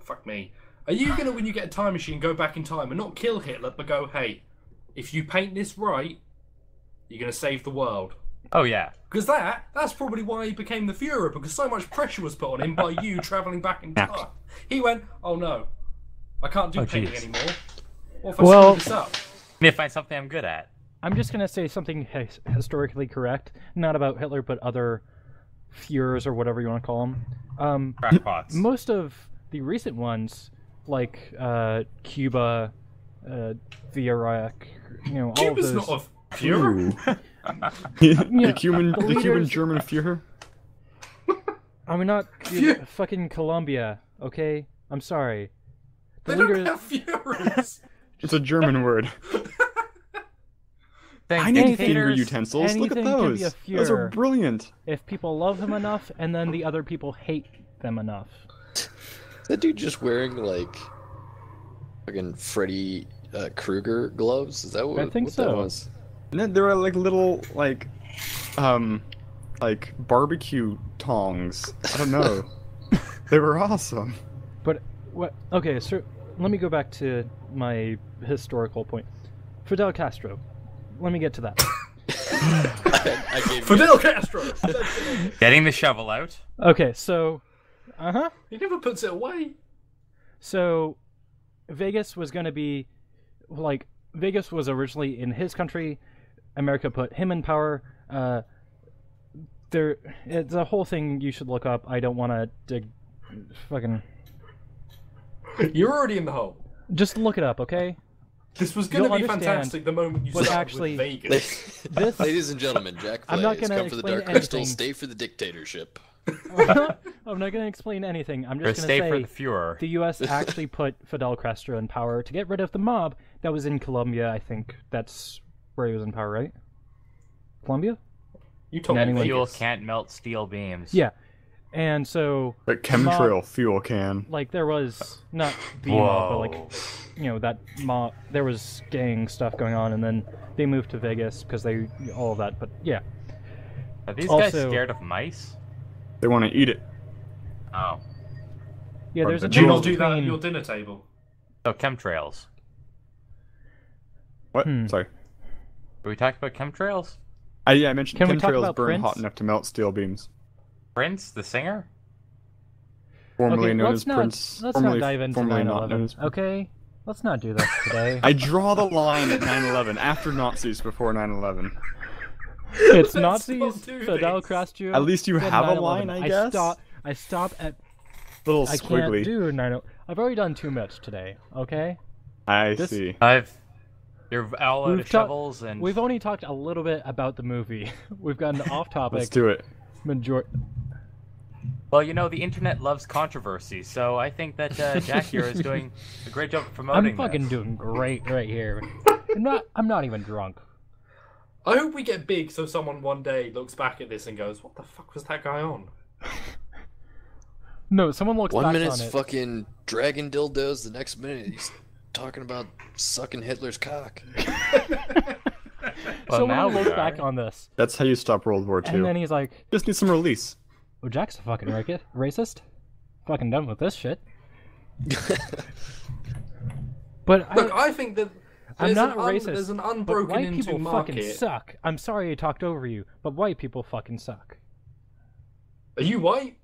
Fuck me. Are you gonna when you get a time machine go back in time and not kill Hitler, but go, hey, if you paint this right, you're gonna save the world? Oh yeah. Because that's probably why he became the Führer, because so much pressure was put on him by you travelling back in time. He went, oh no, I can't do painting jeez. anymore. What if I Well- screw this up? I need to find something I'm good at. I'm just gonna say something historically correct, not about Hitler, but other Führers or whatever you want to call them. Crackpots. Most of the recent ones, like Cuba, the Iraq, all of Cuba's those. not a Führer. The Cuban leaders- German Führer. I'm not Cuba, fucking Colombia, okay? I'm sorry. The They don't leaders. have Führers. It's a German word. Think I need finger dictators- utensils. Look at anything can be those. a Those are Führer. brilliant. If people love him enough, and then the other people hate them enough. Is that dude just wearing like fucking Freddy Krueger gloves? Is that what, I think what so. that was? And then there are like little like barbecue tongs. I don't know. They were awesome. But what? Okay, so let me go back to my historical point. Fidel Castro. Let me get to that. I gave you Fidel Castro. Getting the shovel out. Okay, so, He never puts it away. So Vegas was going to be like Vegas was originally in his country. America put him in power. It's a whole thing you should look up. I don't want to dig. Fucking. You're already in the hole. Just look it up, okay? This was going to You'll be understand fantastic the moment you what started actually- with Vegas. This. Ladies and gentlemen, Jack I'm not Plays. gonna Come for the explain Dark Crystal, anything. stay for the dictatorship. I'm not going to explain anything. I'm Or just going stay to for say the Fuhrer. the U.S. actually put Fidel Castro in power to get rid of the mob that was in Colombia. I think that's where he was in power, right? Colombia? You told me Anyway. Fuel Vegas. can't melt steel beams. Yeah. And so, Like chemtrail fuel can. like, there was not the mob, but Whoa. like, that mob. There was gang stuff going on, and then they moved to Vegas because they all of that. But yeah, Are these guys Also- scared of mice? They want to eat it. Oh. yeah. Or There's a the Do you not difference do that at between your dinner table? So chemtrails. What? Hmm. Sorry. Were we talking about chemtrails? I mentioned Can we talk chemtrails about burn Prince? hot enough to melt steel beams. Prince, the singer? Formerly Okay, known let's as not Prince. let's formerly, not dive into formerly not 9/11. known as Okay, let's not do that today. I draw the line at 9/11 after Nazis, before 9/11. It's Let's not Nazis, do Fidel this. Castro. At least you then have a 9/11. line, I guess? I stop at. Little I can't squiggly. do 9/11. I've already done too much today. Okay. I This- see. You're all out of ta- shovels and We've only talked a little bit about the movie. We've gotten off topic. Let's do it. well, you know, the internet loves controversy, so I think that Jack here is doing a great job of promoting I'm fucking this. doing great right here. I'm not even drunk. I hope we get big so someone one day looks back at this and goes, what the fuck was that guy on? No, someone looks 1 back minute's on it. fucking dragon dildos, the next minute he's talking about sucking Hitler's cock. Well, Someone now will we look are. back on this, That's how you stop World War II. and then he's like, Just need some release. "Oh, Jack's a fucking racist. Fucking done with this shit." But Look, I think that I'm there's not an racist. there's an but unbroken white into people market. fucking suck. I'm sorry I talked over you, but white people fucking suck. Are you white?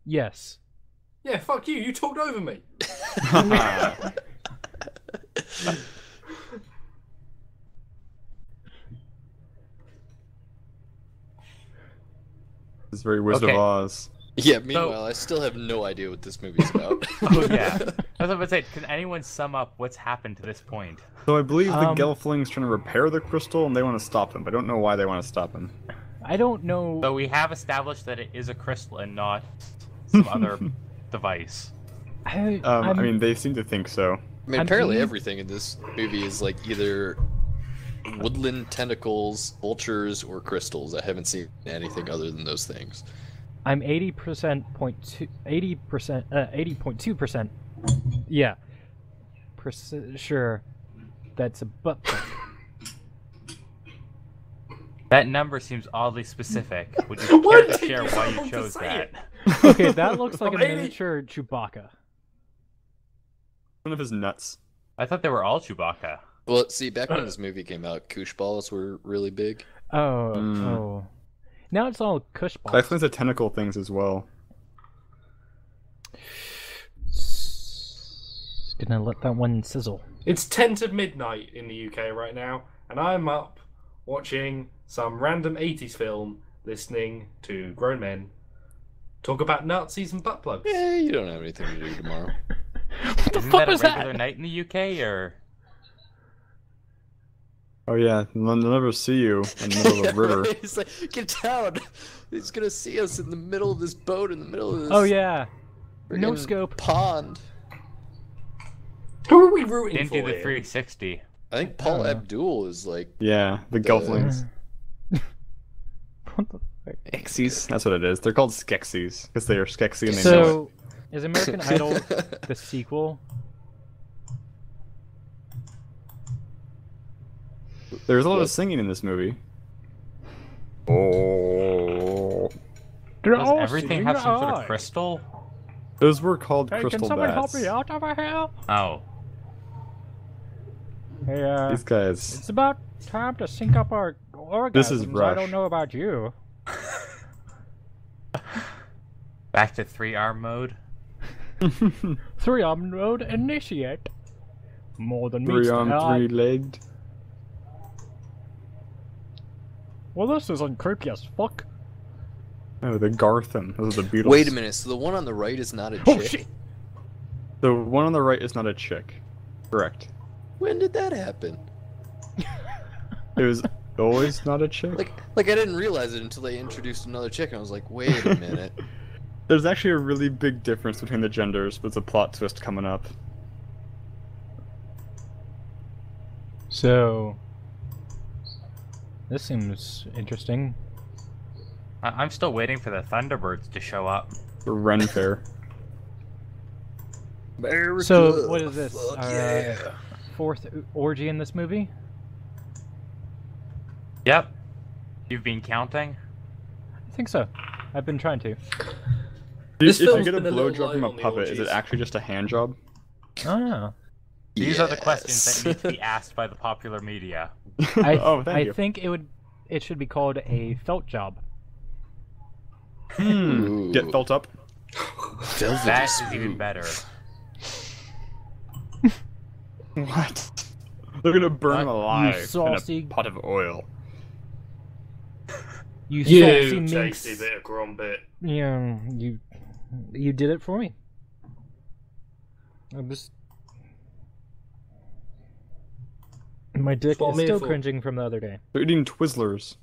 Yes. Yeah, fuck you. You talked over me. It's very Wizard Okay. of Oz. Yeah, meanwhile, I still have no idea what this movie's about. Oh, yeah. I was about to say, can anyone sum up what's happened to this point? So I believe the Um, Gelfling's trying to repair the crystal, and they want to stop him. I don't know why they want to stop him. I don't know. So we have established that it is a crystal and not some other device. I mean, they seem to think so. I mean, apparently I'm- everything in this movie is like either woodland tentacles, vultures, or crystals. I haven't seen anything other tthan those things. I'm 80.2%. Yeah. Sure. That's a butt plug. That number seems oddly specific. Would you Why care to did share you why want you to chose say that? it? Okay, that looks like a I'm 80. miniature Chewbacca. One of his nuts. I thought they were all Chewbacca. Well, see, back when this movie came out, koosh balls were really big. Oh. Now it's all cush balls. That explains the tentacle things as well. Gonna let that one sizzle. It's 10 to midnight in the UK right now, and I'm up watching some random 80s film, listening to grown men talk about Nazis and butt plugs. Yeah, you don't have anything to do tomorrow. What the Isn't fuck that a was regular that? night in the UK, or? Oh yeah, they'll never see you in the middle of a river. Right? He's like, get down! He's gonna see us in the middle of this boat, in the middle of this Oh yeah. No friggin' scope. pond. Who are we rooting Didn't for do the here? 360. I think Paul don't know. Abdul is like Yeah, the Gelflings. What the fuck? Skeksis, that's what it is. They're called Skeksis because they are Skeksy and they know it. So, is American Idol the sequel? There's a lot of Yes. singing in this movie. Oh, Does everything have some sort of crystal? those were called Hey, crystal can someone bats. help me out over here? Oh. Hey, These guys. it's about time to sync up our orgasms. This is I Rush. don't know about you. Back to 3-arm mode. 3-arm mode initiate. More than meets the Three-armed, eye. three-legged. Well, this isn't creepy as fuck. Oh, the Gartham. Those are the Beatles. Wait a minute, so the one on the right is not a chick? Oh shit! The one on the right is not a chick. Correct. When did that happen? It was always not a chick. Like I didn't realize it until they introduced another chick, and I was like, wait a minute. There's actually a really big difference between the genders, but it's a plot twist coming up. So, this seems interesting. I'm still waiting for the Thunderbirds to show up. Ren Fair. America, So, what is this? fuck yeah. Fourth orgy in this movie? Yep. You've been counting? I think so. I've been trying to. This If you film's get a been a little blowjob from light a on the puppet, is it orgies. actually just a hand job? Oh no. These are the questions Yes. that need to be asked by the popular media. Oh, thank I you. think it should be called a felt job. Ooh. Get felt up. Velvety That is smooth. even better. What? They're gonna burn him What? alive You saucy- in a pot of oil. You You saucy minx. tasty bit of grumbit. Yeah, you did it for me. My dick What is I'm here still for. cringing from the other day. They're eating Twizzlers.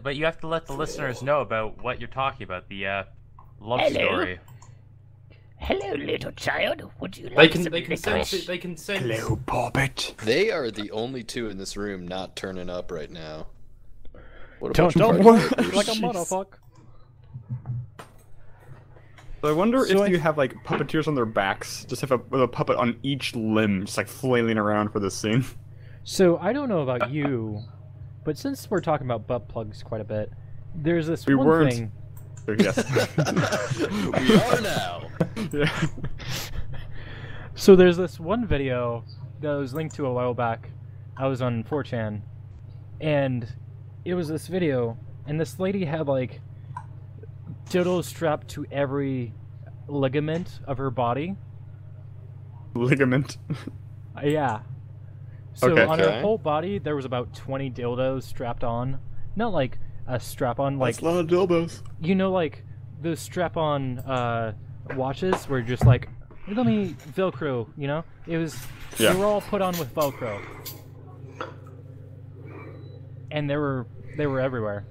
But you have to let the listeners know about what you're talking about, the love Hello? story. Hello, little child. Would you They can sense it. They can sense. Poppet. They are the only two in this room not turning up right now. What Don't bunch of talk party like a goers. motherfucker. So I wonder So if you have like puppeteers on their backs, just have with a puppet on each limb, just like flailing around for this scene. So I don't know about you, but since we're talking about butt plugs quite a bit, there's this We one weren't. thing. Yes. We are now. Yeah. So there's this one video that was linked to a while back. I was on 4chan, and it was this video, and this lady had like dildos strapped to every ligament of her body. Ligament. Yeah. So Okay. on her Okay. whole body, there was about 20 dildos strapped on. Not like a strap-on, like That's a lot of dildos. you know, like those strap-on watches where you're just like, let me Velcro. You know, it was Yeah. they were all put on with Velcro, and they were everywhere.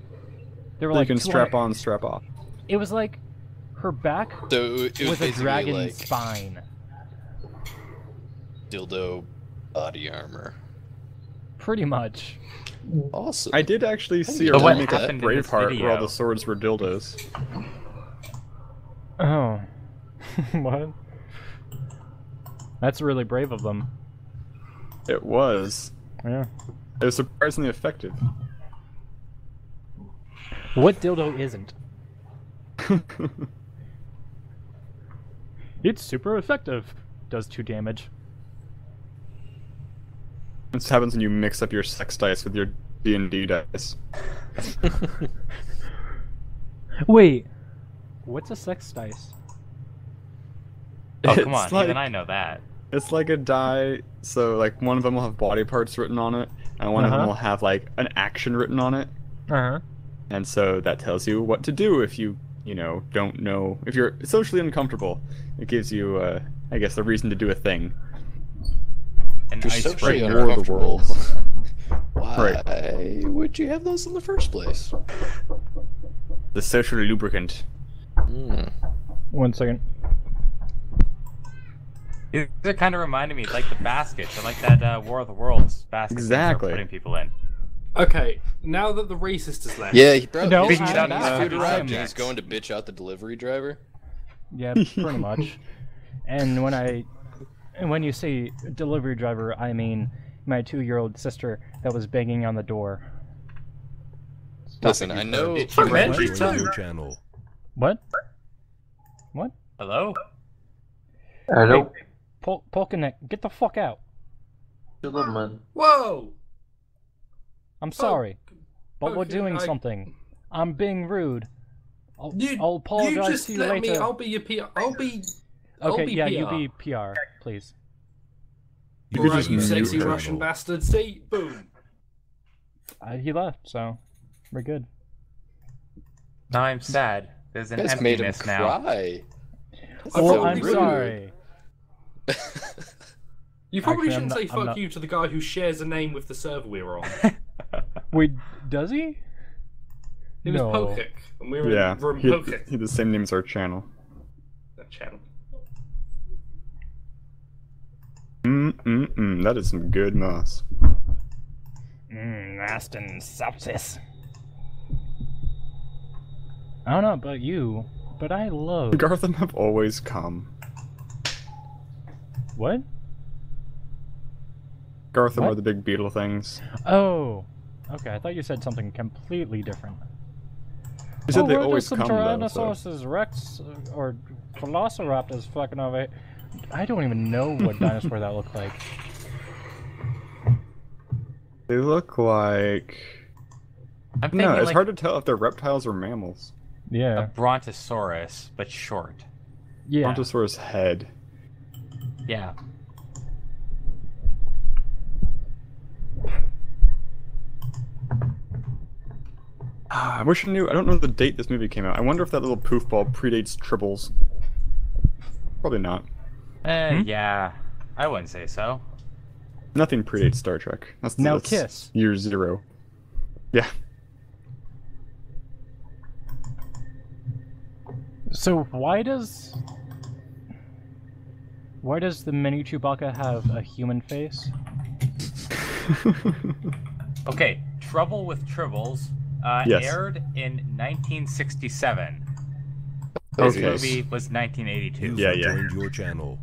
They were So you like can 200 strap on, strap off. It was like Her back So it was was a basically dragon like spine. dildo body armor. Pretty much. Awesome. I did actually see a But what remake of happened in this Braveheart where all video? the swords were dildos. Oh. What? That's really brave of them. It was. Yeah. It was surprisingly effective. What dildo isn't? It's super effective. Does 2 damage. This happens when you mix up your sex dice with your D&D dice. Wait. What's a sex dice? Oh, come It's on, even I know that. It's like a die, so like one of them will have body parts written on it, and one of them will have like an action written on it. Uh-huh. And so that tells you what to do if you know, don't know, if you're socially uncomfortable. It gives you, I guess, a reason to do a thing. An You're ice socially breaker. War of the uncomfortable. Worlds. Why would you have those in the first place? The social lubricant. Hmm. 1 second. It kind of reminded me, it's like the baskets. I like that War of the Worlds basket. Exactly. Putting people in. Okay, now that the racist has left. Yeah, he brought No, his I'm Chinese not. food arrived and I'm he's going to bitch out the delivery driver. Yeah, pretty much. And when you say delivery driver, I mean my 2-year-old sister that was banging on the door. Listen, I know. Did you mention Your too? channel. What? What? Hello? Hello? Polkanek, get the fuck out. Shut up, man. Whoa! I'm sorry, but we're okay, doing something. I'm being rude. I'll You apologize just to you let later. me. I'll be your PR. okay, I'll be yeah, you PR. be PR, please. You could Alright, just you mute sexy her. Russian bastard. See, boom. He left, so we're good. Now I'm sad. There's an That's made him emptiness now. cry. That's Well, so I'm rude. sorry. You probably Actually, shouldn't say I'm fuck not- you to the guy who shares a name with the server we were on. Wait, does he? It was No. Pokek, and we were Yeah, in room he Pokek. had the same name as our channel. That channel. That is some good moss. Aston sepsis. I don't know about you, but I love... Gartham have always come. What? Gartham What? are the big beetle things. Oh, okay. I thought you said something completely different. You said they we're always just some come though. So. Tyrannosaurus Rex or Velociraptors fucking over here. I don't even know what dinosaur that looked like. They look like. I'm thinking No, it's like hard to tell if they're reptiles or mammals. a Yeah. brontosaurus, but short. Yeah. Brontosaurus head. Yeah. I wish I knew. I don't know the date this movie came out. I wonder if that little poof ball predates Tribbles. Probably not. Yeah. I wouldn't say so. Nothing predates Star Trek. That's Now that's Kiss. Year 0. Yeah. So why does the mini Chewbacca have a human face? Okay, Trouble with Tribbles Yes. aired in 1967. Okay. This movie was 1982. Yeah, yeah. Joined your channel.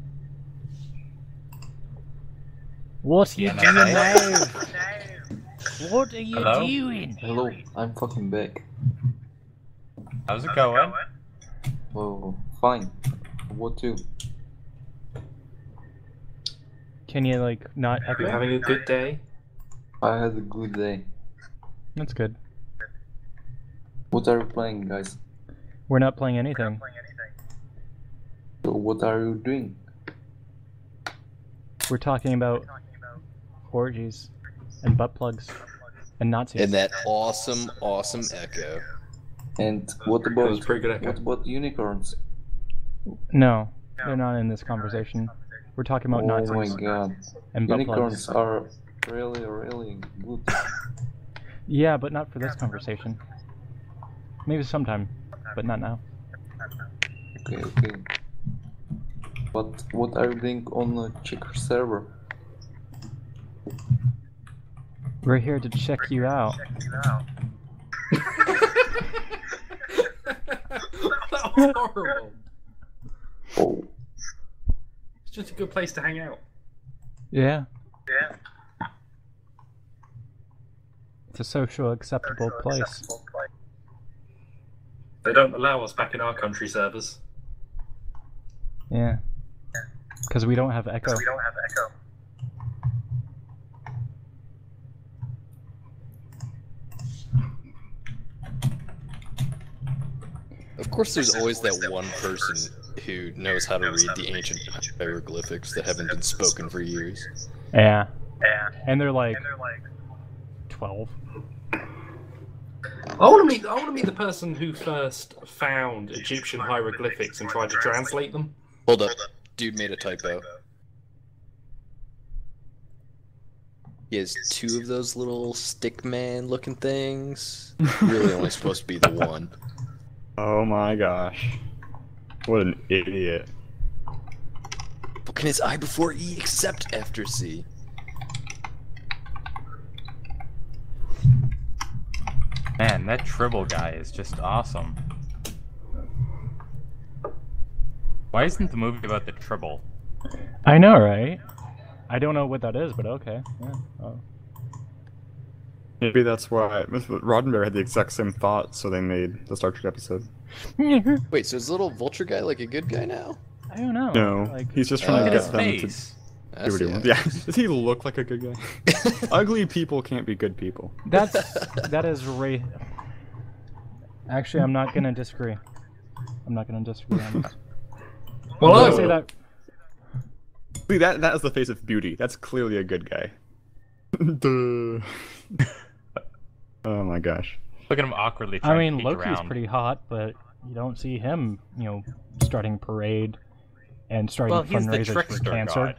What are you Yeah, doing nice. now? What are you Hello? doing? Hello, I'm fucking back. How's it going? Oh, fine. What to? Can you like not You echo? having a good day? I had a good day. That's good. What are you playing, guys? We're not playing anything. So what are you doing? We're talking about orgies and butt plugs and Nazis. And that awesome, awesome echo. And what That was about pretty good echo. what about unicorns? No, they're not in this conversation. We're talking about Oh Nazis my god. and butt Unicorns plugs. are really, really good. Yeah, but not for this conversation. Maybe sometime, but not now. Okay. But what are you doing on the checker server? We're here to check you out. That was horrible. Oh, It's just a good place to hang out. Yeah. It's a social acceptable place. They don't allow us back in our country servers. Yeah. Because we don't have echo. Of course, there's always that one person who knows how to read the ancient hieroglyphics that haven't been spoken for years. Yeah. And they're like 12. I want to meet the person who first found Egyptian hieroglyphics and tried to translate them. Hold up. Dude made a typo. He has 2 of those little stick man looking things. Really only supposed to be the one. Oh my gosh. What an idiot. But can his I before E accept after C? Man, that Tribble guy is just awesome. Why isn't the movie about the Tribble? I know, right? I don't know what that is, but okay. Yeah. Oh. Maybe that's why Roddenberry had the exact same thought, so they made the Star Trek episode. Wait, so is little vulture guy like a good guy now? I don't know. No, Like, he's just trying Look to at get his them face. to do what he wants. Yeah, does he look like a good guy? Ugly people can't be good people. that is Actually, I'm not gonna disagree. I'm not gonna disagree on this. Well, I I would say that. See, that is the face of beauty. That's clearly a good guy. Duh. Oh my gosh. Look at him awkwardly I trying mean, to peek Loki's around. pretty hot, but you don't see him, starting parade and starting Well, he's the fundraisers for trickster cancer. god.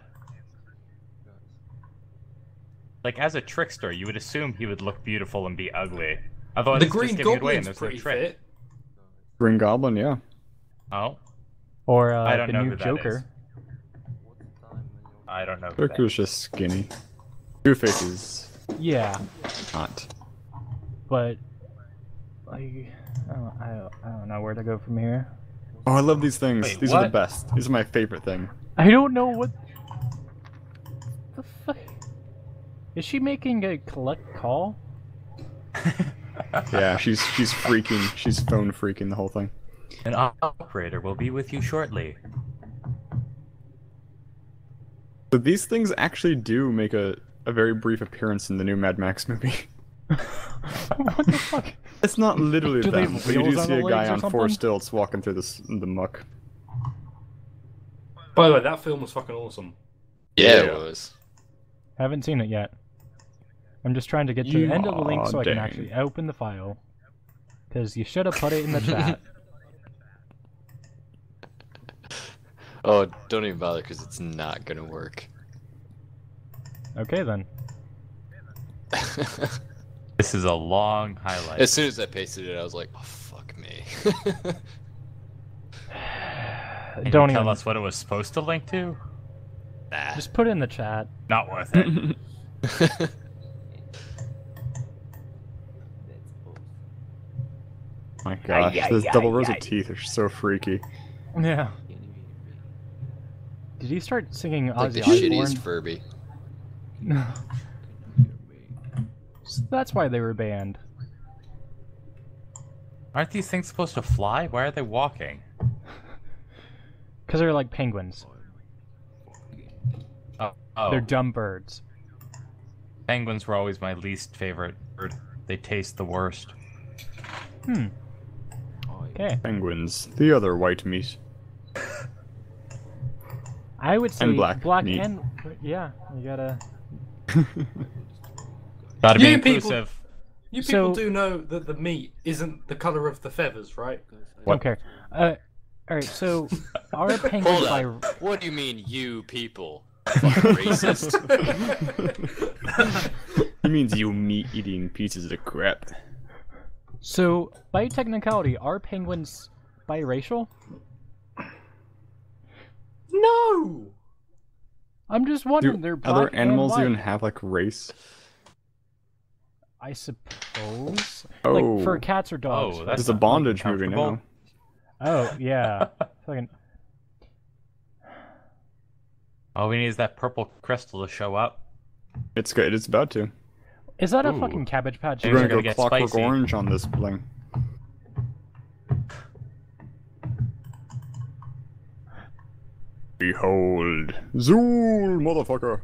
Like, as a trickster, you would assume he would look beautiful and be ugly. Otherwise, the it's Green just giving it away and Goblin's there's no pretty trick. fit. Green Goblin, yeah. Oh? Or I don't the know new who that Joker. is. I don't know who that Joker's is. just skinny. Two-Face is Yeah, hot. but like, I don't know where to go from here. Oh, I love these things. Wait, These are the what? best. These are my favorite thing. I don't know what the fuck. Is she making a collect call? Yeah, she's freaking. She's phone freaking the whole thing. An operator will be with you shortly. So these things actually do make a very brief appearance in the new Mad Max movie. What the fuck? It's not literally Do they them, have but you do wheels on see the a guy legs or on four something? stilts walking through the muck. By the way, that film was fucking awesome. Yeah, it Yeah. was. Haven't seen it yet. I'm just trying to get to the end of the link so I can Dang. actually open the file. Because you should have put it in the chat. Oh, don't even bother because it's not gonna work. Okay then. This is a long highlight. As soon as I pasted it, I was like, oh, fuck me. Can Don't you tell even. us what it was supposed to link to? Nah. Just put it in the chat. Not worth it. My gosh, those double rows of teeth are so freaky. Yeah. Did you start singing Like the Ozzy shittiest Osbourne? Furby. So that's why they were banned. Aren't these things supposed to fly? Why are they walking? Because they're like penguins. Oh, They're dumb birds. penguins were always my least favorite bird. They taste the worst. Hmm. Okay. Penguins, the other white meat. I would say And black meat. and yeah, you gotta. Gotta be You people- inclusive. You people So- do know that the meat isn't the color of the feathers, right? Don't care. All right. So are Hold penguins by? on. What do you mean, you people? Fucking racist. He means you meat-eating pieces of crap. So by technicality, are penguins biracial? No! I'm just wondering. They're black other and animals white. even have like race? I suppose. Oh. Like for cats or dogs. Oh, that's It's a not bondage fucking movie comfortable. now. Oh yeah. Fucking. All we need is that purple crystal to show up. It's good. It's about to. Is that a Ooh. fucking Cabbage Patch? Things We're are gonna gonna go get Clockwork spicy. Orange on this bling. Behold, Zool, motherfucker.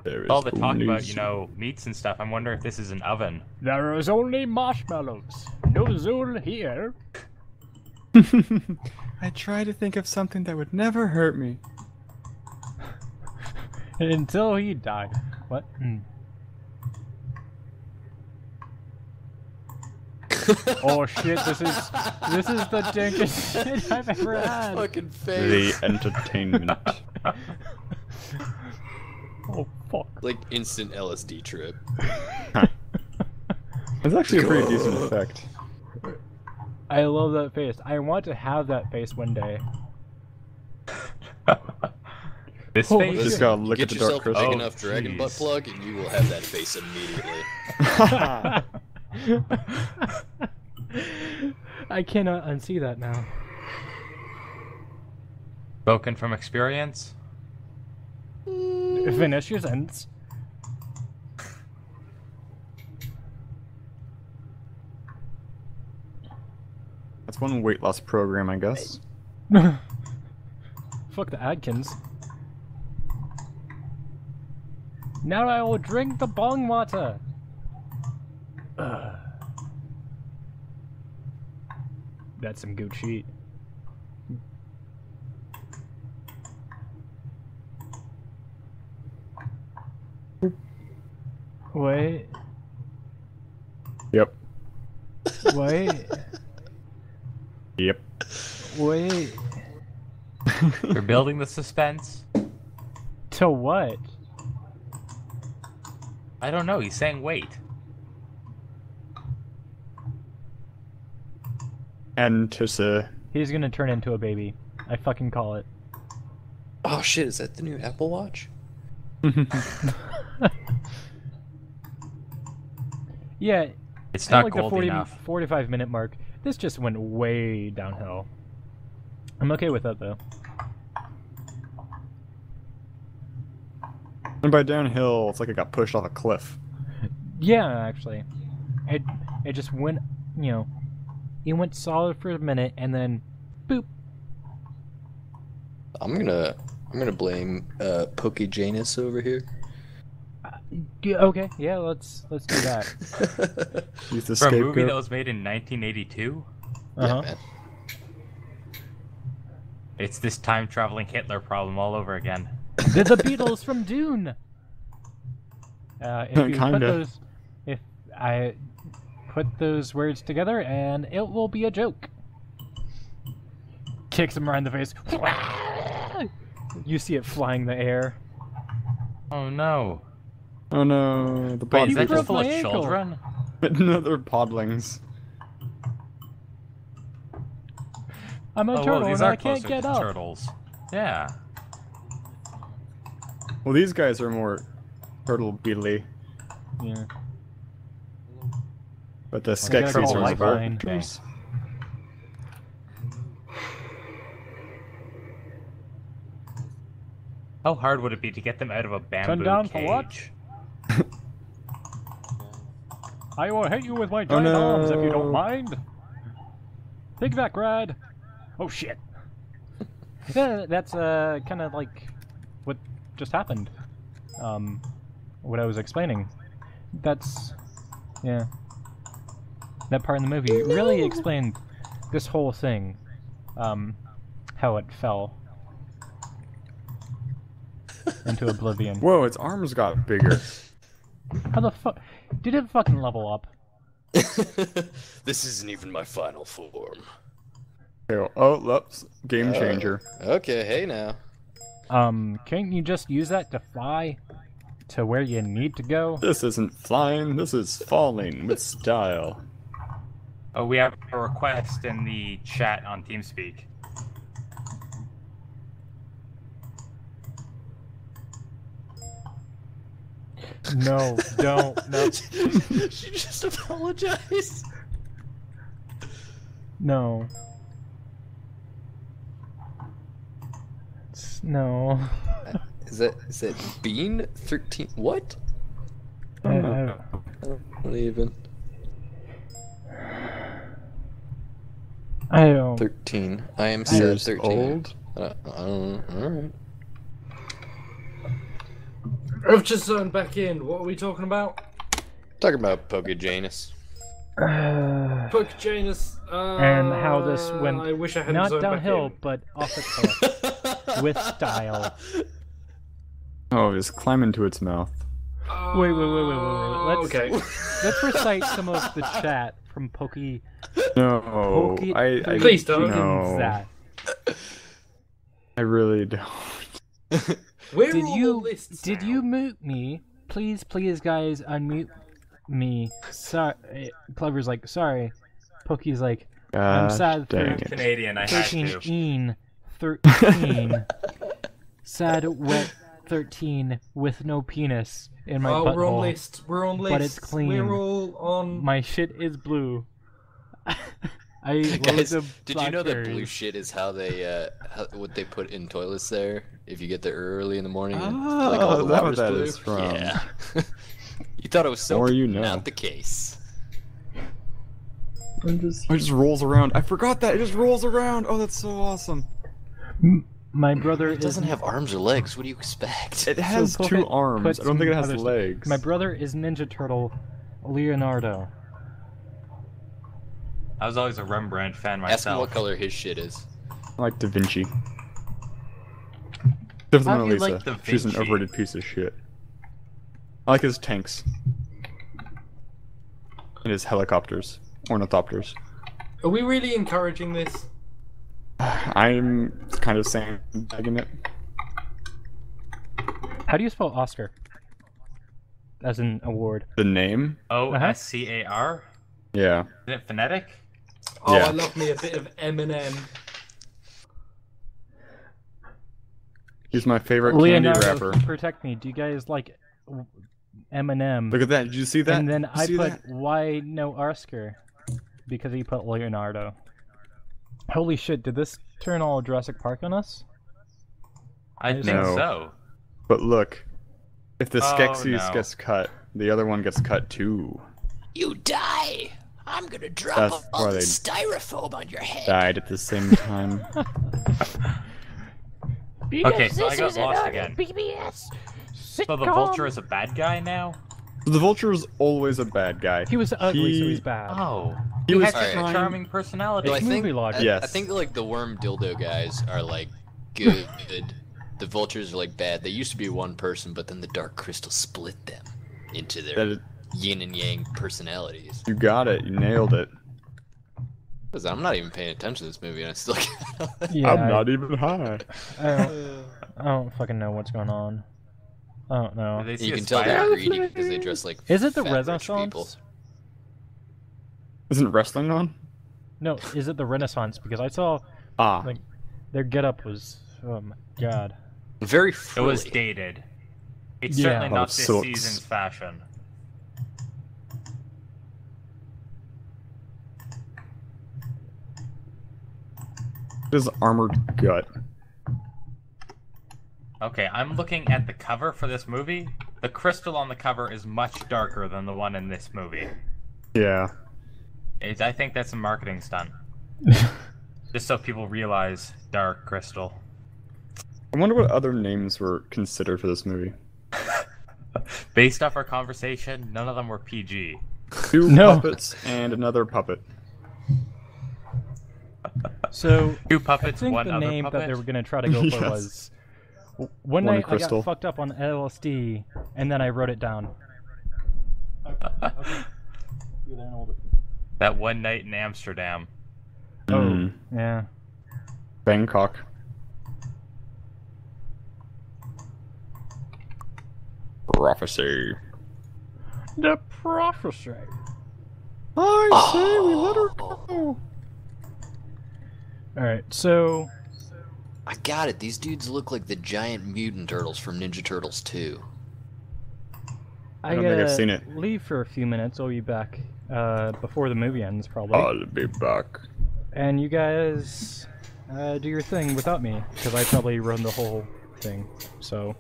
There is All the talk only about, Zool. meats and stuff. I'm wondering if this is an oven. There is only marshmallows. No Zool here. I try to think of something that would never hurt me. Until he died. What? Oh shit! This is the dankest shit I've ever had. Fucking face. The entertainment. Oh fuck! Like instant LSD trip. It's actually a pretty decent effect. I love that face. I want to have that face one day. This Oh, face? Just gotta look Get at the dark yourself a crystal. big enough dragon butt jeez. plug, and you will have that face immediately. I cannot unsee that now. Spoken from experience? Finish your sentence. That's one weight loss program, I guess. Fuck the Adkins. Now I will drink the bong water. That's some good shit. Wait, Yep. wait, Yep. wait. You're building the suspense? To what? I don't know. He's saying wait. And to say, He's gonna turn into a baby. I fucking call it. Oh shit, is that the new Apple Watch? Yeah, It's at not like gold the 40, enough. 45-minute mark, this just went way downhill. I'm okay with that though. and by downhill, it's like it got pushed off a cliff. Yeah, actually, it just went, it went solid for a minute and then, boop. I'm gonna blame Poke Janus over here. Yeah, okay, yeah, let's do that. He's the For a movie scapegoat. that was made in 1982, Uh-huh. Yeah, man. it's this time-traveling Hitler problem all over again. They're the Beatles from Dune. If you put Kinda. those, if I put those words together, and it will be a joke. Kicks him right in the face. You see it flying in the air. Oh no. Oh no, the Wait, is that broke just full my of ankle. children? no, they're podlings. I'm a Oh, turtle well, these and are I can't closer get to up. turtles. Yeah. Well, these guys are more turtle beetly, Yeah. but the gotta Skeksis call are Lifeline. vultures. How hard would it be to get them out of a bamboo down for what? cage? I will hit you with my giant no. arms if you don't mind. Take that, Grad. Oh shit. Yeah, that's kind of like what just happened. What I was explaining. That's yeah. That part in the movie really explained this whole thing. How it fell into oblivion. Whoa, its arms got bigger. How the fuck did it fucking level up? This isn't even my final form. Oh, oops, game changer. Okay, hey now. Can't you just use that to fly to where you need to go? This isn't flying, this is falling with style. Oh, we have a request in the chat on TeamSpeak. No, don't. No. She just apologized. No. No. Is that Bean 13? What? I Not even. don't. 13. I am sad Years 13. old? Alright. I've just zoned back in. What are we talking about? Talking about Pokejanus. Book Janus. And how this went I wish I hadn't not zoned downhill, back in. but off a cliff with style. Oh, just climb into its mouth. Wait. Let's Okay. let's recite some of the chat from Pokey. No, I Please don't. No, That. I really don't. Where Did are all you the lists did now? you mute me? Please, guys, unmute me. Sorry. Clever's like, sorry. Pokey's like, I'm Gosh sad dang for it. Canadian, I had to. 13. Sad, wet 13 with no penis in my Oh, we're on butthole. list. We're on list. But it's clean. We're all on. My shit is blue. I Guys, load the did you know that blue blackberries. shit is how they what they put in toilets there? If you get there early in the morning, and, Oh, like all the is that what water's that blue. is from? Yeah. You thought it was so More you know. not the case. It just rolls around. I forgot that. It just rolls around. Oh, that's so awesome. My brother It doesn't have arms or legs. What do you expect? It has So two Puppet arms. puts I don't think it some has other stuff. legs. My brother is Ninja Turtle Leonardo. I was always a Rembrandt fan Ask him myself. what color his shit is. I like Da Vinci. Except for How Mona do you Lisa. like Da She's an Vinci? overrated piece of shit. I like his tanks. And his helicopters. Ornithopters. Are we really encouraging this? I'm kind of sandbagging it. How do you spell Oscar? As an award. The name? OSCAR? Yeah. Is it phonetic? Oh, Yeah. I love me a bit of Eminem. He's my favorite candy Leonardo, rapper. protect me. Do you guys like Eminem? Look at that. Did you see that? And then Did you I see put, that? why no Oscar? Because he put Leonardo. Holy shit, did this turn all Jurassic Park on us? I think No. so. But look. If the Oh, Skeksis no. gets cut, the other one gets cut too. You die. I'm gonna drop That's all why the they styrofoam on your head. Died at the same time. Okay, so I got lost again. So the vulture is a bad guy now? The Vulture is always a bad guy. He was ugly, so He- he's bad. Oh. He He was had such a trying- charming personality. No, I It's think movie logic. I Yes. think like the worm dildo guys are like good. The vultures are like bad. They used to be one person, but then the dark crystal split them into That their is- yin and yang personalities. You got it. You nailed it. 'Cause I'm not even paying attention to this movie, and I still. Yeah, I'm not even high. I don't fucking know what's going on. I don't know. Did they see You a can tell spider? they're greedy because they dress like. Is it the fat, rich people. Renaissance? Isn't wrestling on? No, is it the Renaissance? Because I saw Ah. like their getup was, oh my god. Very It frilly. was dated. It's Yeah. certainly A lot not of this silks. season's fashion. His armored gut. Okay, I'm looking at the cover for this movie. The crystal on the cover is much darker than the one in this movie. Yeah. I think that's a marketing stunt. Just so people realize dark crystal. I wonder what other names were considered for this movie. Based off our conversation, none of them were PG. Two No. puppets and another puppet. So Two I puppets, think one the other name puppet. that they were gonna try to go for Yes. was one One night I crystal. got fucked up on LSD and then I wrote it down. That one night in Amsterdam. Oh, yeah. Bangkok. Prophecy. The prophecy. I say we let her go. Alright, so I got it. These dudes look like the giant mutant turtles from Ninja Turtles 2. I don't think I've gotta seen it. leave for a few minutes. I'll be back before the movie ends, probably. I'll be back. And you guys do your thing without me, because I probably run the whole thing. So,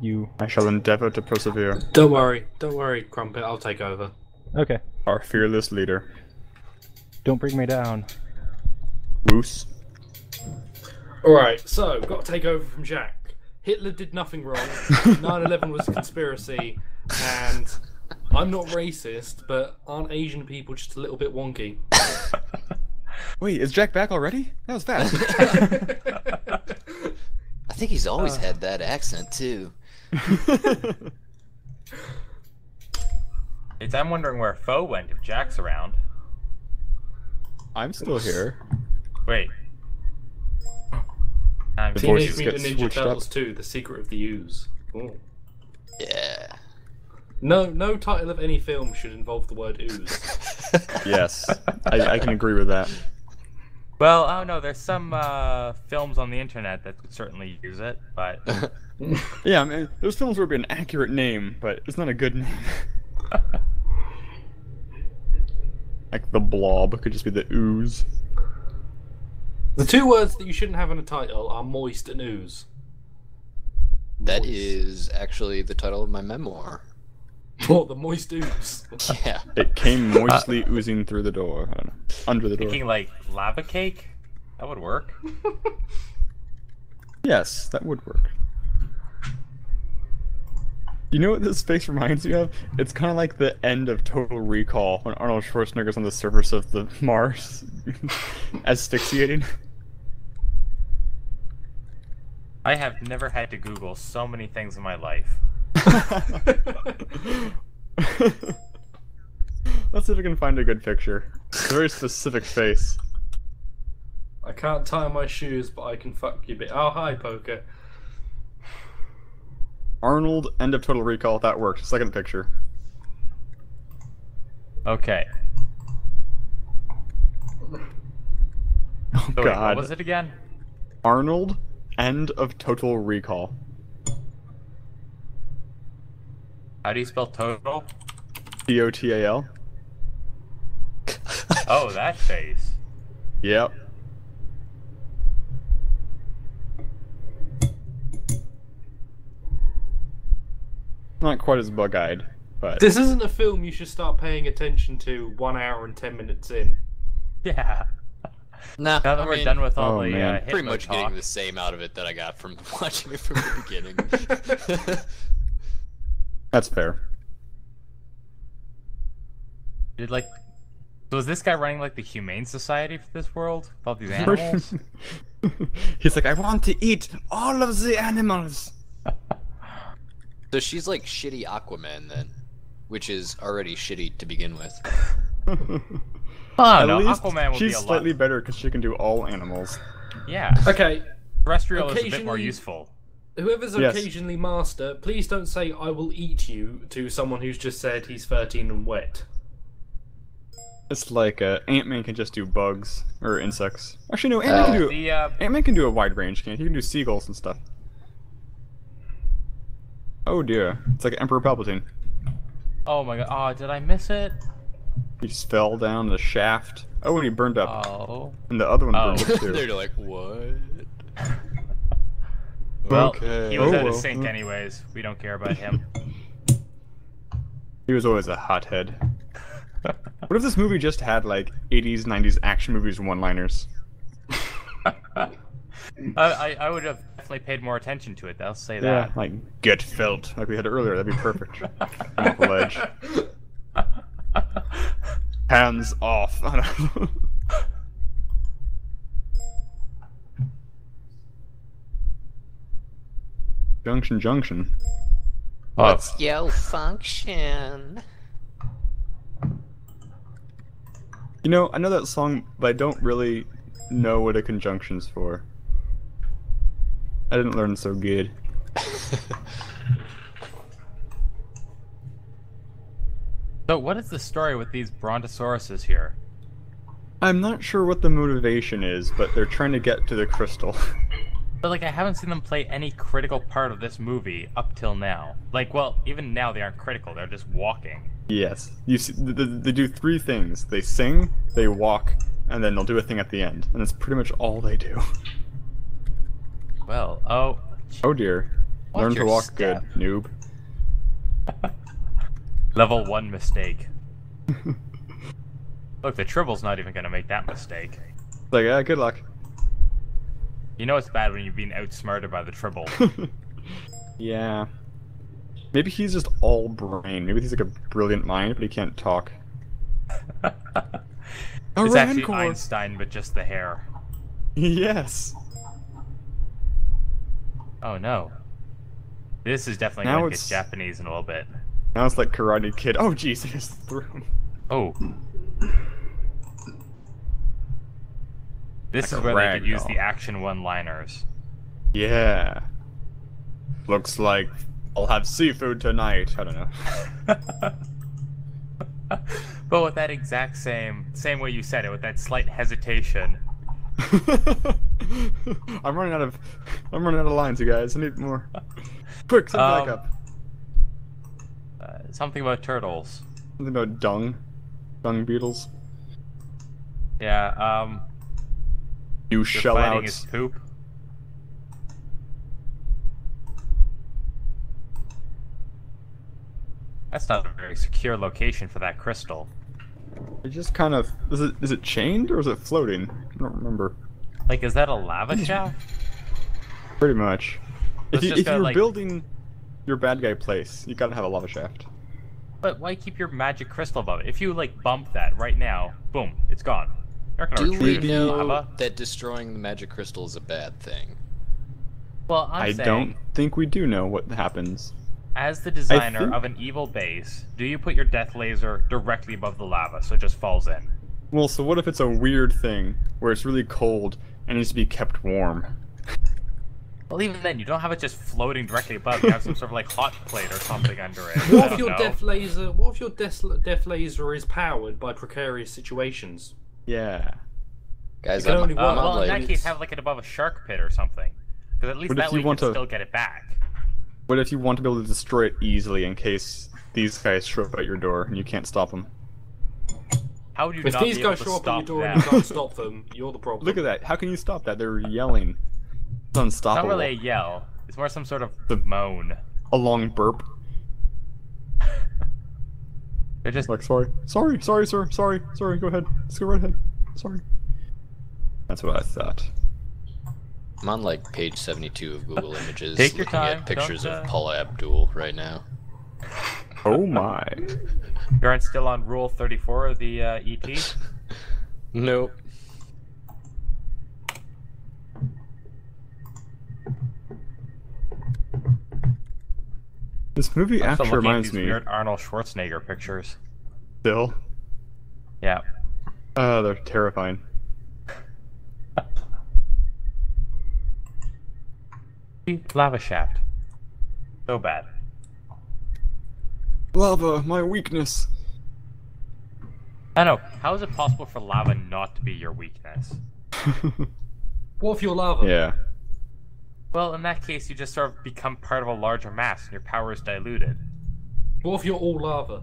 you... I shall endeavor to persevere. Don't worry, Crumpet. I'll take over. Okay. Our fearless leader. Don't bring me down. Woos. Alright, so, got to take over from Jack. Hitler did nothing wrong. 9/11 was a conspiracy. And I'm not racist, but aren't Asian people just a little bit wonky? Wait, is Jack back already? That was fast. I think he's always had that accent, too. I'm wondering where Foe went if Jack's around. I'm still here. Wait. I'm The Teenage voices Mutant get Ninja switched Turtles up. 2, The Secret of the Ooze. Ooh. Yeah. No title of any film should involve the word ooze. Yes, I can agree with that. Well, I don't know. There's some films on the internet that could certainly use it, but Yeah, I mean, those films would be an accurate name, but it's not a good name. Like the Blob could just be the Ooze. The two words that you shouldn't have in a title are moist and ooze. That Moist. is actually the title of my memoir. What, the moist ooze? Yeah. It came moistly oozing through the door. I don't know. Under the door. thinking like lava cake, that would work. Yes, that would work. You know what this face reminds me of? It's kind of like the end of Total Recall when Arnold Schwarzenegger's on the surface of the Mars, asphyxiating. I have never had to Google so many things in my life. Let's see if we can find a good picture. It's a very specific face. I can't tie my shoes, but I can fuck you bit. Oh, hi, Poker. Arnold, end of Total Recall, that works. Second picture. Okay. Oh So wait, god. what was it again? Arnold, end of Total Recall. How do you spell total? Total. Oh, that face. Yep. Not quite as bug-eyed, but This isn't a film you should start paying attention to 1 hour and 10 minutes in. Yeah. Nah, Now that we're done with all oh, the man. Hitler pretty much talk, getting the same out of it that I got from watching it from the beginning. that's fair. did like. So is this guy running like the Humane Society for this world? With all these animals? He's like, I want to eat all of the animals. So she's like shitty Aquaman then, which is already shitty to begin with. Oh At no, least Aquaman would she's be a lot. slightly better because she can do all animals. Yeah. Okay, Terrestrial is a bit more Occasionally- useful. whoever's Yes. occasionally master, please don't say I will eat you to someone who's just said he's 13 and wet. It's like Ant-Man can just do bugs or insects. Actually, no, Ant-Man can do The Ant-Man can do a wide range. Can't he? He can do seagulls and stuff. Oh dear, it's like Emperor Palpatine. oh my god, oh did I miss it? He just fell down the shaft. Oh, and he burned up. Oh. And the other one burned Oh. up too. They're like, what? Well, Okay. he was Oh, at a well. sink anyways. We don't care about him. He was always a hothead. What if this movie just had like 80s, 90s action movies one-liners? I would have definitely paid more attention to it. I'll say Yeah, that. like get felt, like we had earlier. That'd be perfect. Come off the ledge. Hands off. I don't know. Junction, junction. What's your function? You know, I know that song, but I don't really know what a conjunction's for. I didn't learn so good. So what is the story with these brontosauruses here? I'm not sure what the motivation is, but they're trying to get to the crystal. But like, I haven't seen them play any critical part of this movie up till now. Like, well, even now they aren't critical, they're just walking. Yes. You see, they do 3 things. They sing, they walk, and then they'll do a thing at the end. And that's pretty much all they do. Well, oh... Oh dear. Watch Learn to your walk step. good, noob. Level 1 mistake. Look, the Tribble's not even gonna make that mistake. Like, good luck. You know it's bad when you've been outsmarted by the Tribble. Yeah. Maybe he's just all brain. Maybe he's like a brilliant mind, but he can't talk. It's actually Rancor. Einstein, but just the hair. Yes. Oh no. This is definitely Now going to it's- get Japanese in a little bit. Now it's like Karate Kid. Oh jeez, I just threw him. Oh. This Like is a where they could use ragdoll. the action one-liners. Yeah. Looks like I'll have seafood tonight. I don't know. But with that exact same way you said it, with that slight hesitation. I'm running out of lines, you guys. I need more. Quick, send back up. Something about turtles. Something about dung beetles. Yeah, You you're shell fighting outs. his poop. That's not a very secure location for that crystal. It just kind of is it chained or is it floating? I don't remember. Like, is that a lava shaft? Pretty much. It's If just got, you're like- building your bad guy place, you gotta have a lava shaft. But why keep your magic crystal above it? If you, like, bump that right now, boom, it's gone. You're not gonna Do we retrieve it from know lava. that destroying the magic crystal is a bad thing? Well, I'm I saying, don't think we do know what happens. as the designer think- of an evil base, do you put your death laser directly above the lava so it just falls in? Well, so what if it's a weird thing where it's really cold and needs to be kept warm? Well, even then, you don't have it just floating directly above. You have some sort of, like, hot plate or something under it. I What if don't your know. death laser? What if your death laser is powered by precarious situations? Yeah. Guys, It can I'm, only I'm work. on, Well, in like, that case, have like it above a shark pit or something. Because at least What if that you way you want can to- still get it back. What if you want to be able to destroy it easily in case these guys show up at your door and you can't stop them? How would you If not these be able guys to show up at stop your door them? and you can't stop them, you're the problem. Look at that. How can you stop that? They're yelling. It's It's not unstoppable. really a yell. It's more some sort of The- moan. A long burp. They're just Like, sorry, sir, sorry, go ahead. Let's go right ahead. Sorry. That's what I thought. I'm on like page 72 of Google Images, Take your looking time, at pictures don't, of Paula Abdul right now. Oh my. you aren't still on Rule 34 of the ET. Nope. This movie I'm still actually looking at reminds these me. weird Arnold Schwarzenegger pictures. Still. Yeah. They're terrifying. Lava shaft. So bad. Lava, my weakness. I don't know. How is it possible for lava not to be your weakness? What if you're lava? Yeah. Well, in that case, you just sort of become part of a larger mass and your power is diluted. What if you're all lava?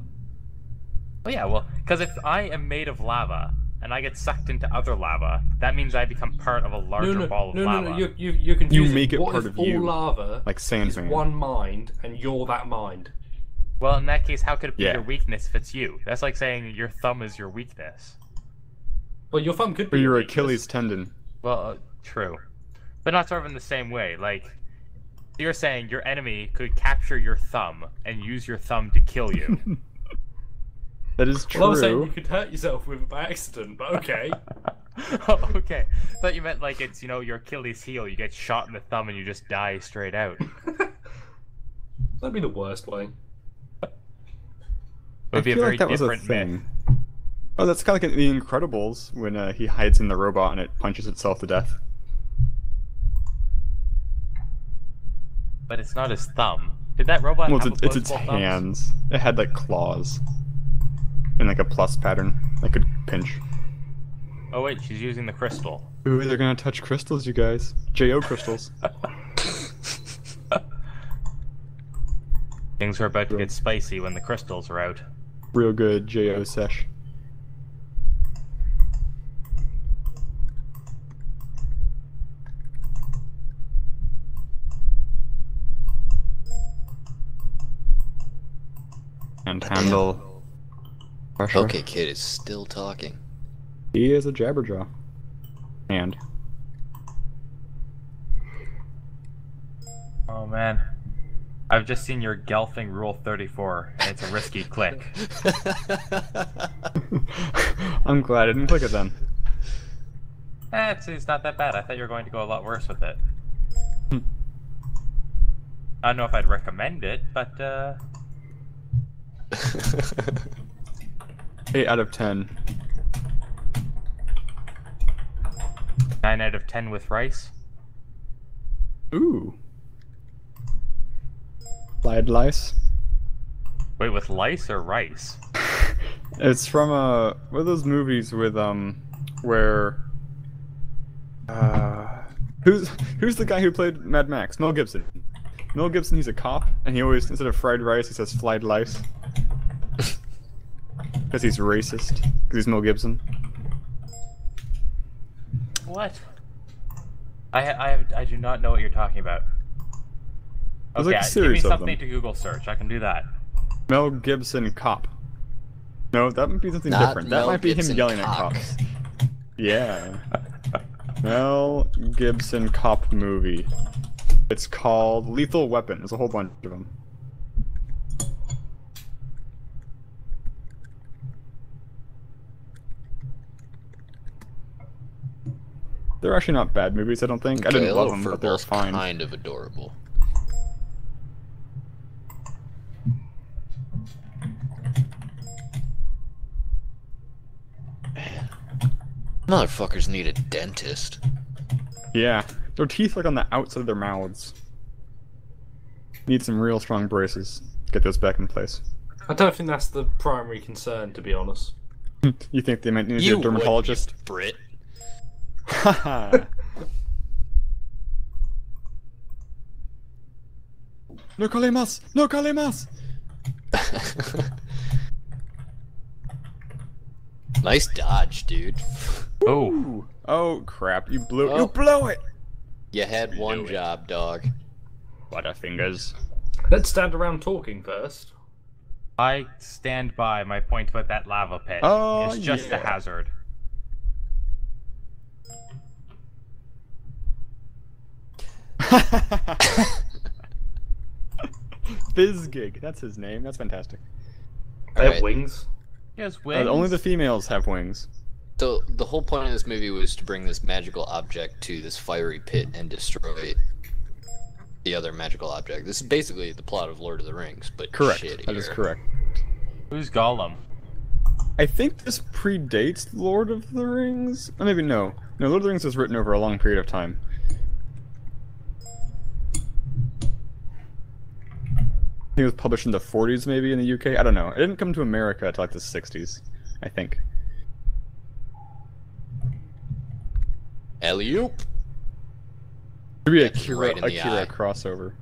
Oh yeah, well, because if I am made of lava and I get sucked into other lava, that means I become part of a larger ball of lava. No, you're confusing. make it what part if of all you, lava like is Sandman. one mind and you're that mind? Well, in that case, how could it be Yeah. your weakness if it's you? That's like saying your thumb is your weakness. Well, your thumb could be Or your weakness. Achilles tendon. Well, true. But not sort of in the same way. Like, you're saying your enemy could capture your thumb and use your thumb to kill you. That is true. Well, I was saying you could hurt yourself with it by accident, but okay. Oh, okay. I thought you meant like it's, you know, your Achilles heel. You get shot in the thumb and you just die straight out. That'd be the worst way. It would be a feel very like that was a different myth. thing. Oh, that's kind of like in The Incredibles when he hides in the robot and it punches itself to death. But it's not his thumb. Did that robot Well, have it's its opposable thumbs? hands. It had like claws. in like a plus pattern, like a pinch. Oh wait, she's using the crystal. Ooh, they're gonna touch crystals, you guys. J.O. crystals. Things are about to get spicy when the crystals are out. Real good J.O. sesh. And handle pressure. Okay, kid is still talking. He is a jabberjaw. And Oh man. I've just seen your Gelfing Rule 34, and it's a risky click. I'm glad I didn't click it then. It's not that bad. I thought you were going to go a lot worse with it. I don't know if I'd recommend it, but 8 out of 10. 9 out of 10 with rice. Ooh. Slide lice. Wait, with lice or rice? It's from one of those movies with where who's the guy who played Mad Max? Mel Gibson. Mel Gibson, he's a cop, and he always, instead of fried rice, he says fried lice. Because he's racist. Because he's Mel Gibson. What? I do not know what you're talking about. There's Okay, like a give series me of something them. to Google search. I can do that. Mel Gibson cop. No, that might be something Not different. That Mel might be Gibson him yelling cock. at cops. Yeah. Mel Gibson cop movie. It's called Lethal Weapon. There's a whole bunch of them. They're actually not bad movies, I don't think. I didn't love them, but they're fine. Kind of adorable. Motherfuckers need a dentist. Yeah, their teeth like on the outside of their mouths. Need some real strong braces. Get those back in place. I don't think that's the primary concern, to be honest. You think they might need to see You a wouldn't, dermatologist? you Brit. Haha. No kalemas! No kalemas! Nice dodge, dude. Oh, Ooh. Oh crap! You blew. Oh. You blow it. You had one job, dog. Butterfingers. Let's stand around talking first. I stand by my point about that lava pit. Oh, It's just a yeah. hazard. Fizzgig. That's his name. That's fantastic. They have Alright. wings. Yes, wings. Only the females have wings. So the whole point of this movie was to bring this magical object to this fiery pit and destroy the other magical object. This is basically the plot of Lord of the Rings, but Correct. shittier. That is correct. Who's Gollum? I think this predates Lord of the Rings. Or maybe no. No, Lord of the Rings was written over a long period of time. I think it was published in the 40s, maybe in the UK. I don't know. It didn't come to America until like the 60s, I think. Alley-oop! Could be a That's Akira, right in the Akira eye. crossover.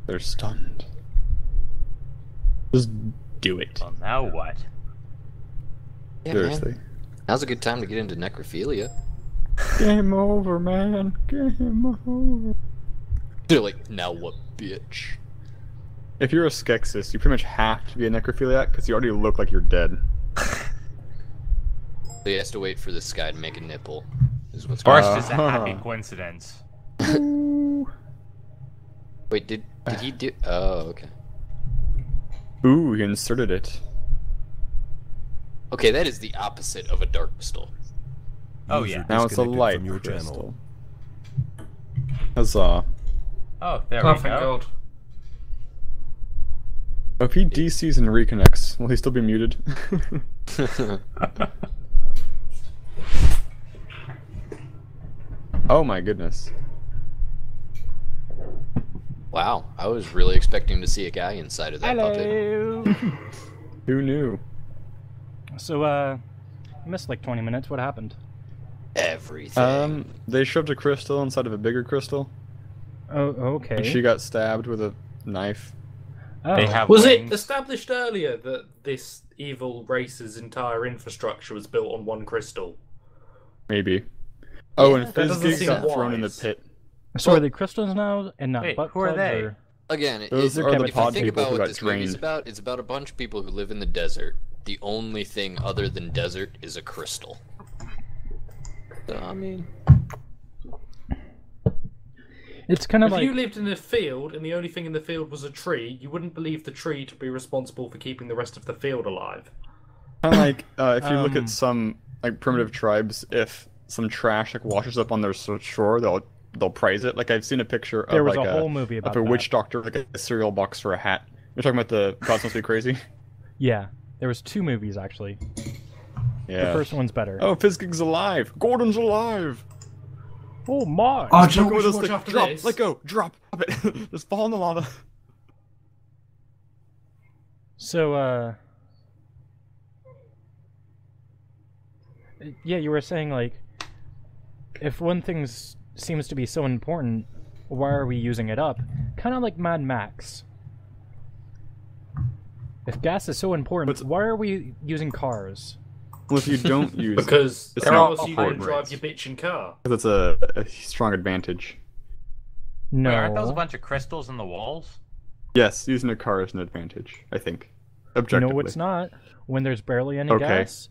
They're stunned. Just do it. Well, now what? Yeah, Seriously. man. Now's a good time to get into necrophilia. Game over, man. Game over. They're like, now what, bitch? If you're a Skeksis, you pretty much have to be a necrophiliac because you already look like you're dead. So he has to wait for this guy to make a nipple. Is what's Or going it's on. just a happy coincidence. Wait, did he do? Oh, okay. Ooh, he inserted it. Okay, that is the opposite of a dark crystal. Oh yeah. Now it's a Disconnected light from your crystal. channel. Huzzah. Oh, there Oh, we thank go. God. If he DCs and reconnects, will he still be muted? Oh my goodness. Wow, I was really expecting to see a guy inside of that puppet. Hello. Who knew? So, I missed like 20 minutes. What happened? Everything. They shoved a crystal inside of a bigger crystal, Oh, okay. and she got stabbed with a knife. Oh. They have Was it wings. established earlier that this evil race's entire infrastructure was built on one crystal? Maybe. Oh, Yeah, and that doesn't Fizzgig seem got thrown in the wise. pit. So are they crystals now and not Wait, butt who are plugs, they? or- Again, Those it- are the if you pod think people about who what got this movie's drained. about, it's about a bunch of people who live in the desert. The only thing other than desert is a crystal. So, I mean, It's kind of If like you lived in a field and the only thing in the field was a tree, you wouldn't believe the tree to be responsible for keeping the rest of the field alive. Kind of like if you look Um, at some like primitive tribes, if some trash like washes up on their shore, they'll prize it. Like I've seen a picture of there was like a whole movie about of a that. witch doctor like a cereal box for a hat. You're talking about the Gods Must Be Crazy? Yeah, there was 2 movies actually. Yeah. The first one's better. Oh, Fizzgig's alive. Gordon's alive. Oh my! Oh, do you know Look what we at should this watch thing. after Drop. this? Let go. Drop. Drop it. Just fall in the lava. So, yeah, you were saying like, if one thing seems to be so important, why are we using it up? Kind of like Mad Max. If gas is so important, why are we using cars? Well, if you don't use Because It's or not else you don't important. drive your bitchin' car. because it's a strong advantage. No. Wait, aren't those a bunch of crystals in the walls? Yes, using a car is an advantage, I think. Objectively. No, it's not. When there's barely any Okay. gas,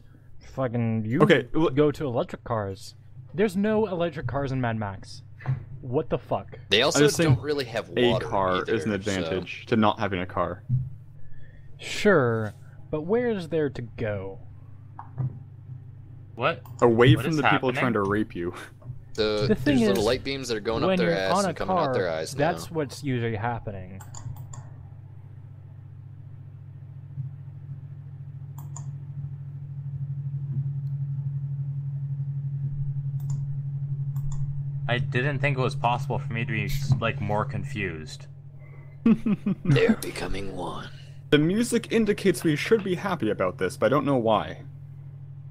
fucking you Okay, well- go to electric cars. There's no electric cars in Mad Max. What the fuck? they I'm also just saying don't really have A water car either, is an so- advantage to not having a car. Sure, but where is there to go? What? Away What from is the people happening? trying to rape you. The, The thing there's little is, light beams that are going up when their you're ass on a and coming out car, their eyes now. that's what's usually happening. I didn't think it was possible for me to be like more confused. They're becoming one. The music indicates we should be happy about this, but I don't know why.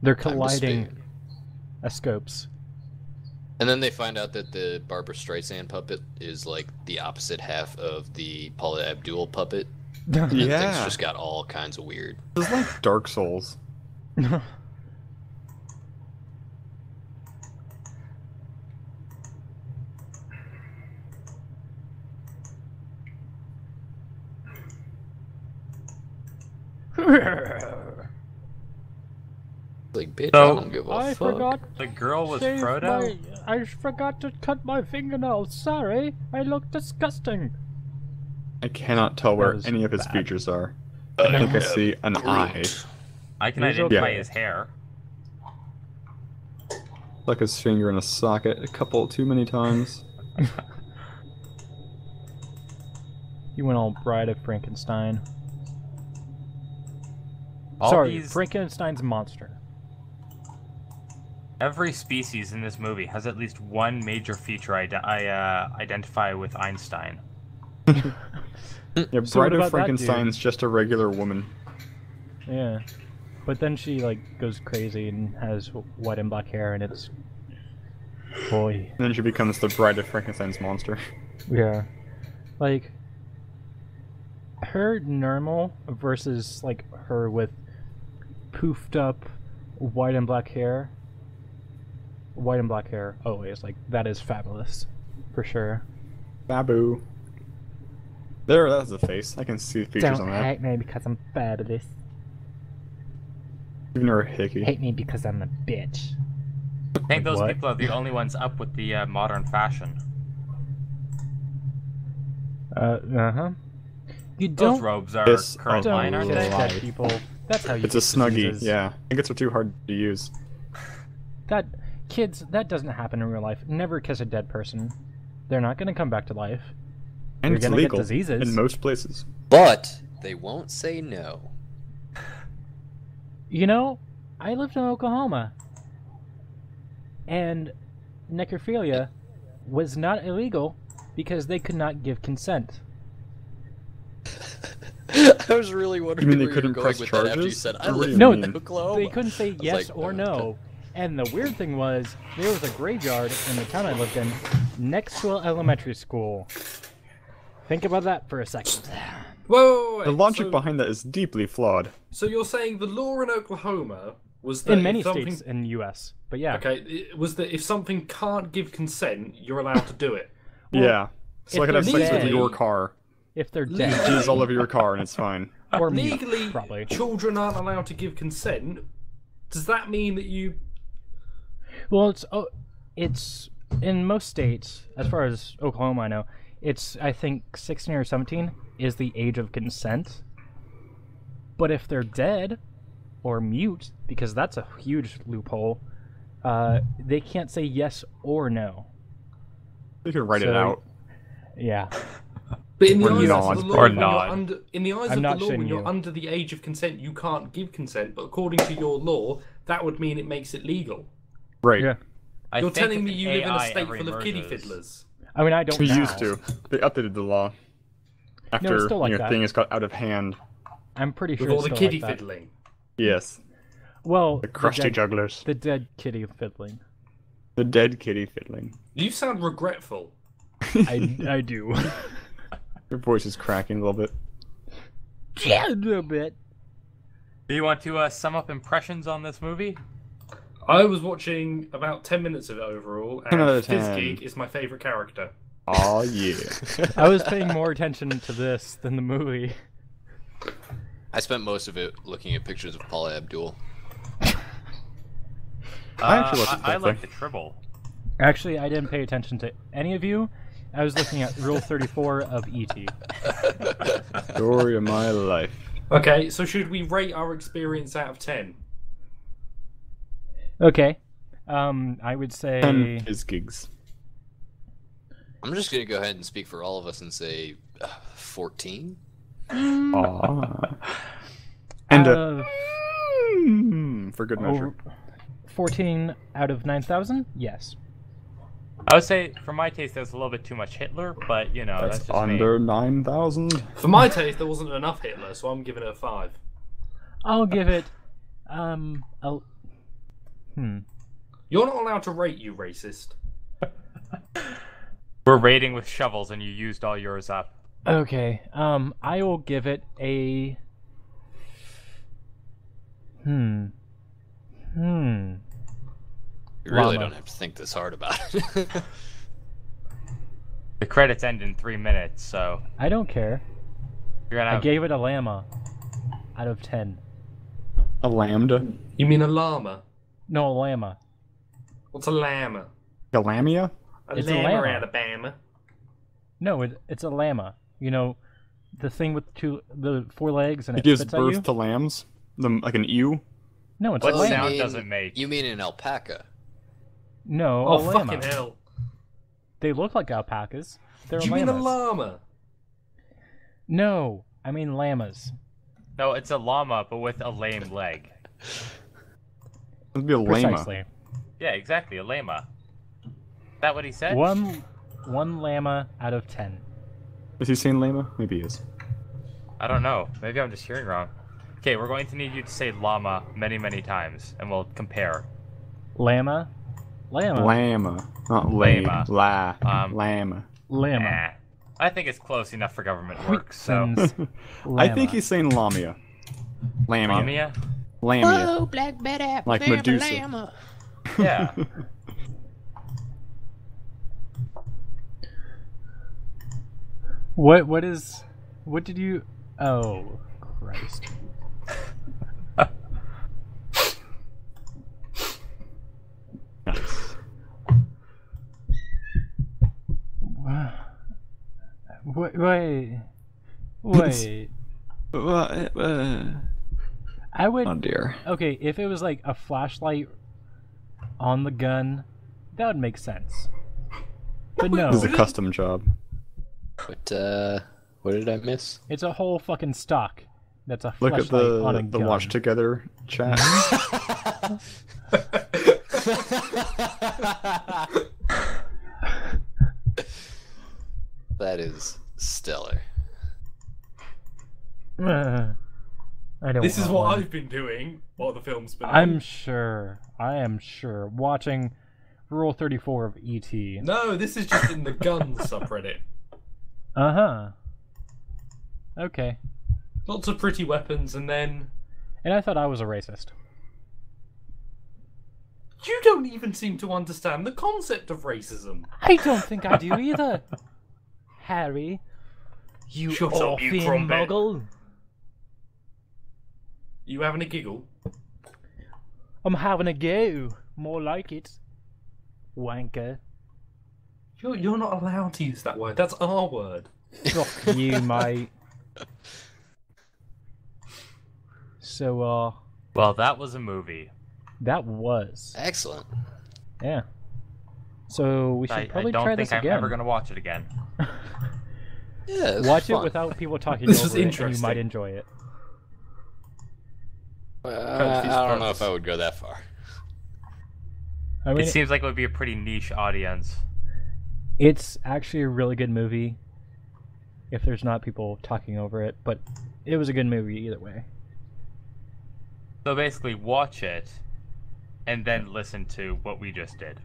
They're Time to colliding spin. scopes. And then they find out that the Barbara Streisand puppet is like the opposite half of the Paula Abdul puppet. And things Yeah, just got all kinds of weird. it's like Dark Souls. Like, bitch, So- I don't give a I fuck. forgot. The girl was Save Frodo. I forgot to cut my fingernails. Sorry, I look disgusting. I cannot tell where was any of his bad. features are. I think I see an eye. I can He's identify okay. his hair. Stuck his finger in a socket a couple too many times. You went all Bride of Frankenstein. All Sorry, these, Frankenstein's monster. every species in this movie has at least one major feature I identify with Einstein. Yeah, So Bride what about of that Frankenstein's just a regular woman. Yeah, but then she like goes crazy and has white and black hair, and it's boy. And then she becomes the Bride of Frankenstein's monster. Yeah, like her normal versus like her with poofed up white and black hair. White and black hair always, like, that is fabulous for sure. Babu. There, that's the face. I can see the features on Don't that. hate me because I'm fabulous. Even her hickey. Hate me because I'm a bitch. I think those what? people are the only ones up with the modern fashion. Uh-huh. You Those don't robes are This- current oh, line, don't aren't kiss they? lie. dead people. That's how you It's a get snuggie, diseases. yeah. I think it's too hard to use. That kids, that doesn't happen in real life. Never kiss a dead person. They're not going to come back to life. And You're it's gonna get legal diseases. in most places. But they won't say no. You know, I lived in Oklahoma. And necrophilia was not illegal because they could not give consent. I was really wondering You mean they where you were couldn't going press with that after you charges? said, Or I what live do in No, you mean? Oklahoma. They couldn't say yes like, or no. And the weird thing was, there was a graveyard in the town I lived in next to an elementary school. Think about that for a second. Whoa, The logic behind that is deeply flawed. So you're saying the law in Oklahoma was that In many if something... states in the U.S., but yeah. Okay, it was that if something can't give consent, you're allowed to do it. Yeah. So I if could have they're sex with dead- your car. If they're Legally- dead, Jizz all over your car and it's fine. or mute, Legally, probably. children aren't allowed to give consent. Does that mean that you... Well, it's in most states, as far as Oklahoma I know, it's I think 16 or 17 is the age of consent. But if they're dead or mute, because that's a huge loophole, they can't say yes or no. You could write it So- out. Yeah. But in the Or eyes not, of the law, or when you're not. under, in the eyes I'm of not the law, when shitting you're you. under the age of consent, you can't give consent. But according to your law, that would mean it makes it legal. Right. Yeah. I You're think telling if me the you live in a AI state ever full of kiddie emerges- fiddlers. I mean, I don't We now. used to. They updated the law. After still like that. things got out of hand. I'm pretty sure With all it's the still kiddie like that. fiddling. Yes. Well, The crusty dead, jugglers. the dead kitty fiddling. The dead kitty fiddling. You sound regretful. I do. Your voice is cracking a little bit. Yeah, a little bit. Do you want to sum up impressions on this movie? I was watching about 10 minutes of it overall, 10 out and of 10. Fizzgeek is my favourite character. Aw, yeah. I was paying more attention to this than the movie. I spent most of it looking at pictures of Paula Abdul. I actually like I that like thing. the Tribble. Actually, I didn't pay attention to any of you. I was looking at Rule 34 of E.T. Story of my life. Okay, so should we rate our experience out of 10? Okay. I would say... 10 is gigs. I'm just gonna go ahead and speak for all of us and say 14. Aww. And uh, for good measure. 14 out of 9,000? Yes. I would say, for my taste, there's a little bit too much Hitler, but you know, that's That's just under me. 9,000. For my taste, there wasn't enough Hitler, so I'm giving it a 5. I'll give it... You're not allowed to rate, you racist. We're raiding with shovels, and you used all yours up. Okay. I will give it a... You really Llama. don't have to think this hard about it. The credits end in 3 minutes, so I don't care. you're gonna I have... gave it a llama out of 10. A lambda. You mean a llama? No, a llama. What's a llama? A lamia? It's a llama, llama. Alabama. No, it's a llama. You know, the thing with the 4 legs and It it gives spits at you? birth to lambs? Like an ewe? No, it's What a Oh, you llama. sound mean- does it make? You mean an alpaca? No, Oh, a llama. fucking hell. They look like alpacas. They're Do you llamas. mean a llama? No, I mean llamas. No, it's a llama, but with a lame leg. That'd be a lama. Precisely. Yeah, exactly, a llama. Is that what he said? One llama out of 10. Is he saying lama? Maybe he is. I don't know. Maybe I'm just hearing wrong. Okay, we're going to need you to say llama many, many times, and we'll compare. Llama. Lama. Not lame. Lama. Lama. Llama. Nah. I think it's close enough for government work, so... Quicksand's I think llama. he's saying lamia. Lamia. Lamia? Lamia. Black Betty, Like Medusa. Yeah. What did you... Oh, Christ. Nice. Wait. I would... Oh dear. Okay, if it was like a flashlight on the gun, that would make sense. But no, This is a custom job. What did I miss? it's a whole fucking stock. That's a Look at flashlight on a the gun. watch together chat. That is stellar. I don't. This is want what one. I've been doing while the film's been I'm on. sure. I am sure. Watching Rule 34 of E.T. No, this is just in the guns subreddit. Uh-huh. Okay. Lots of pretty weapons, and then... And I thought I was a racist. You don't even seem to understand the concept of racism. I don't think I do either. Harry. You Shut up, you orphan crumpet. muggle. You having a giggle? I'm having a go. More like it. Wanker. You're not allowed to use that word. That's our word. Fuck you, mate. So, Well, that was a movie. that was. Excellent. Yeah. So, we should I probably don't try think this I'm again. ever going to watch it again. Yeah, this Watch was it fun. without people talking This over was it, and you interesting. might enjoy it. I don't know if I would go that far. I mean, It seems like it would be a pretty niche audience. it's actually a really good movie if there's not people talking over it, but it was a good movie either way. So basically, watch it, and then listen to what we just did.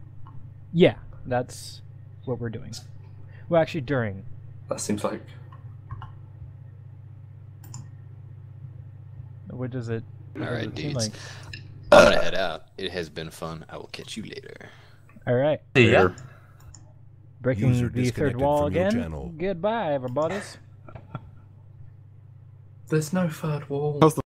Yeah, that's what we're doing. Well, actually, during. That seems like... What does it? All right, what does it seem dudes. like? I'm gonna head out. It has been fun. I will catch you later. All right. See ya. Breaking User the third disconnected wall from your again. channel. Goodbye, everybody's. There's no third wall. How's the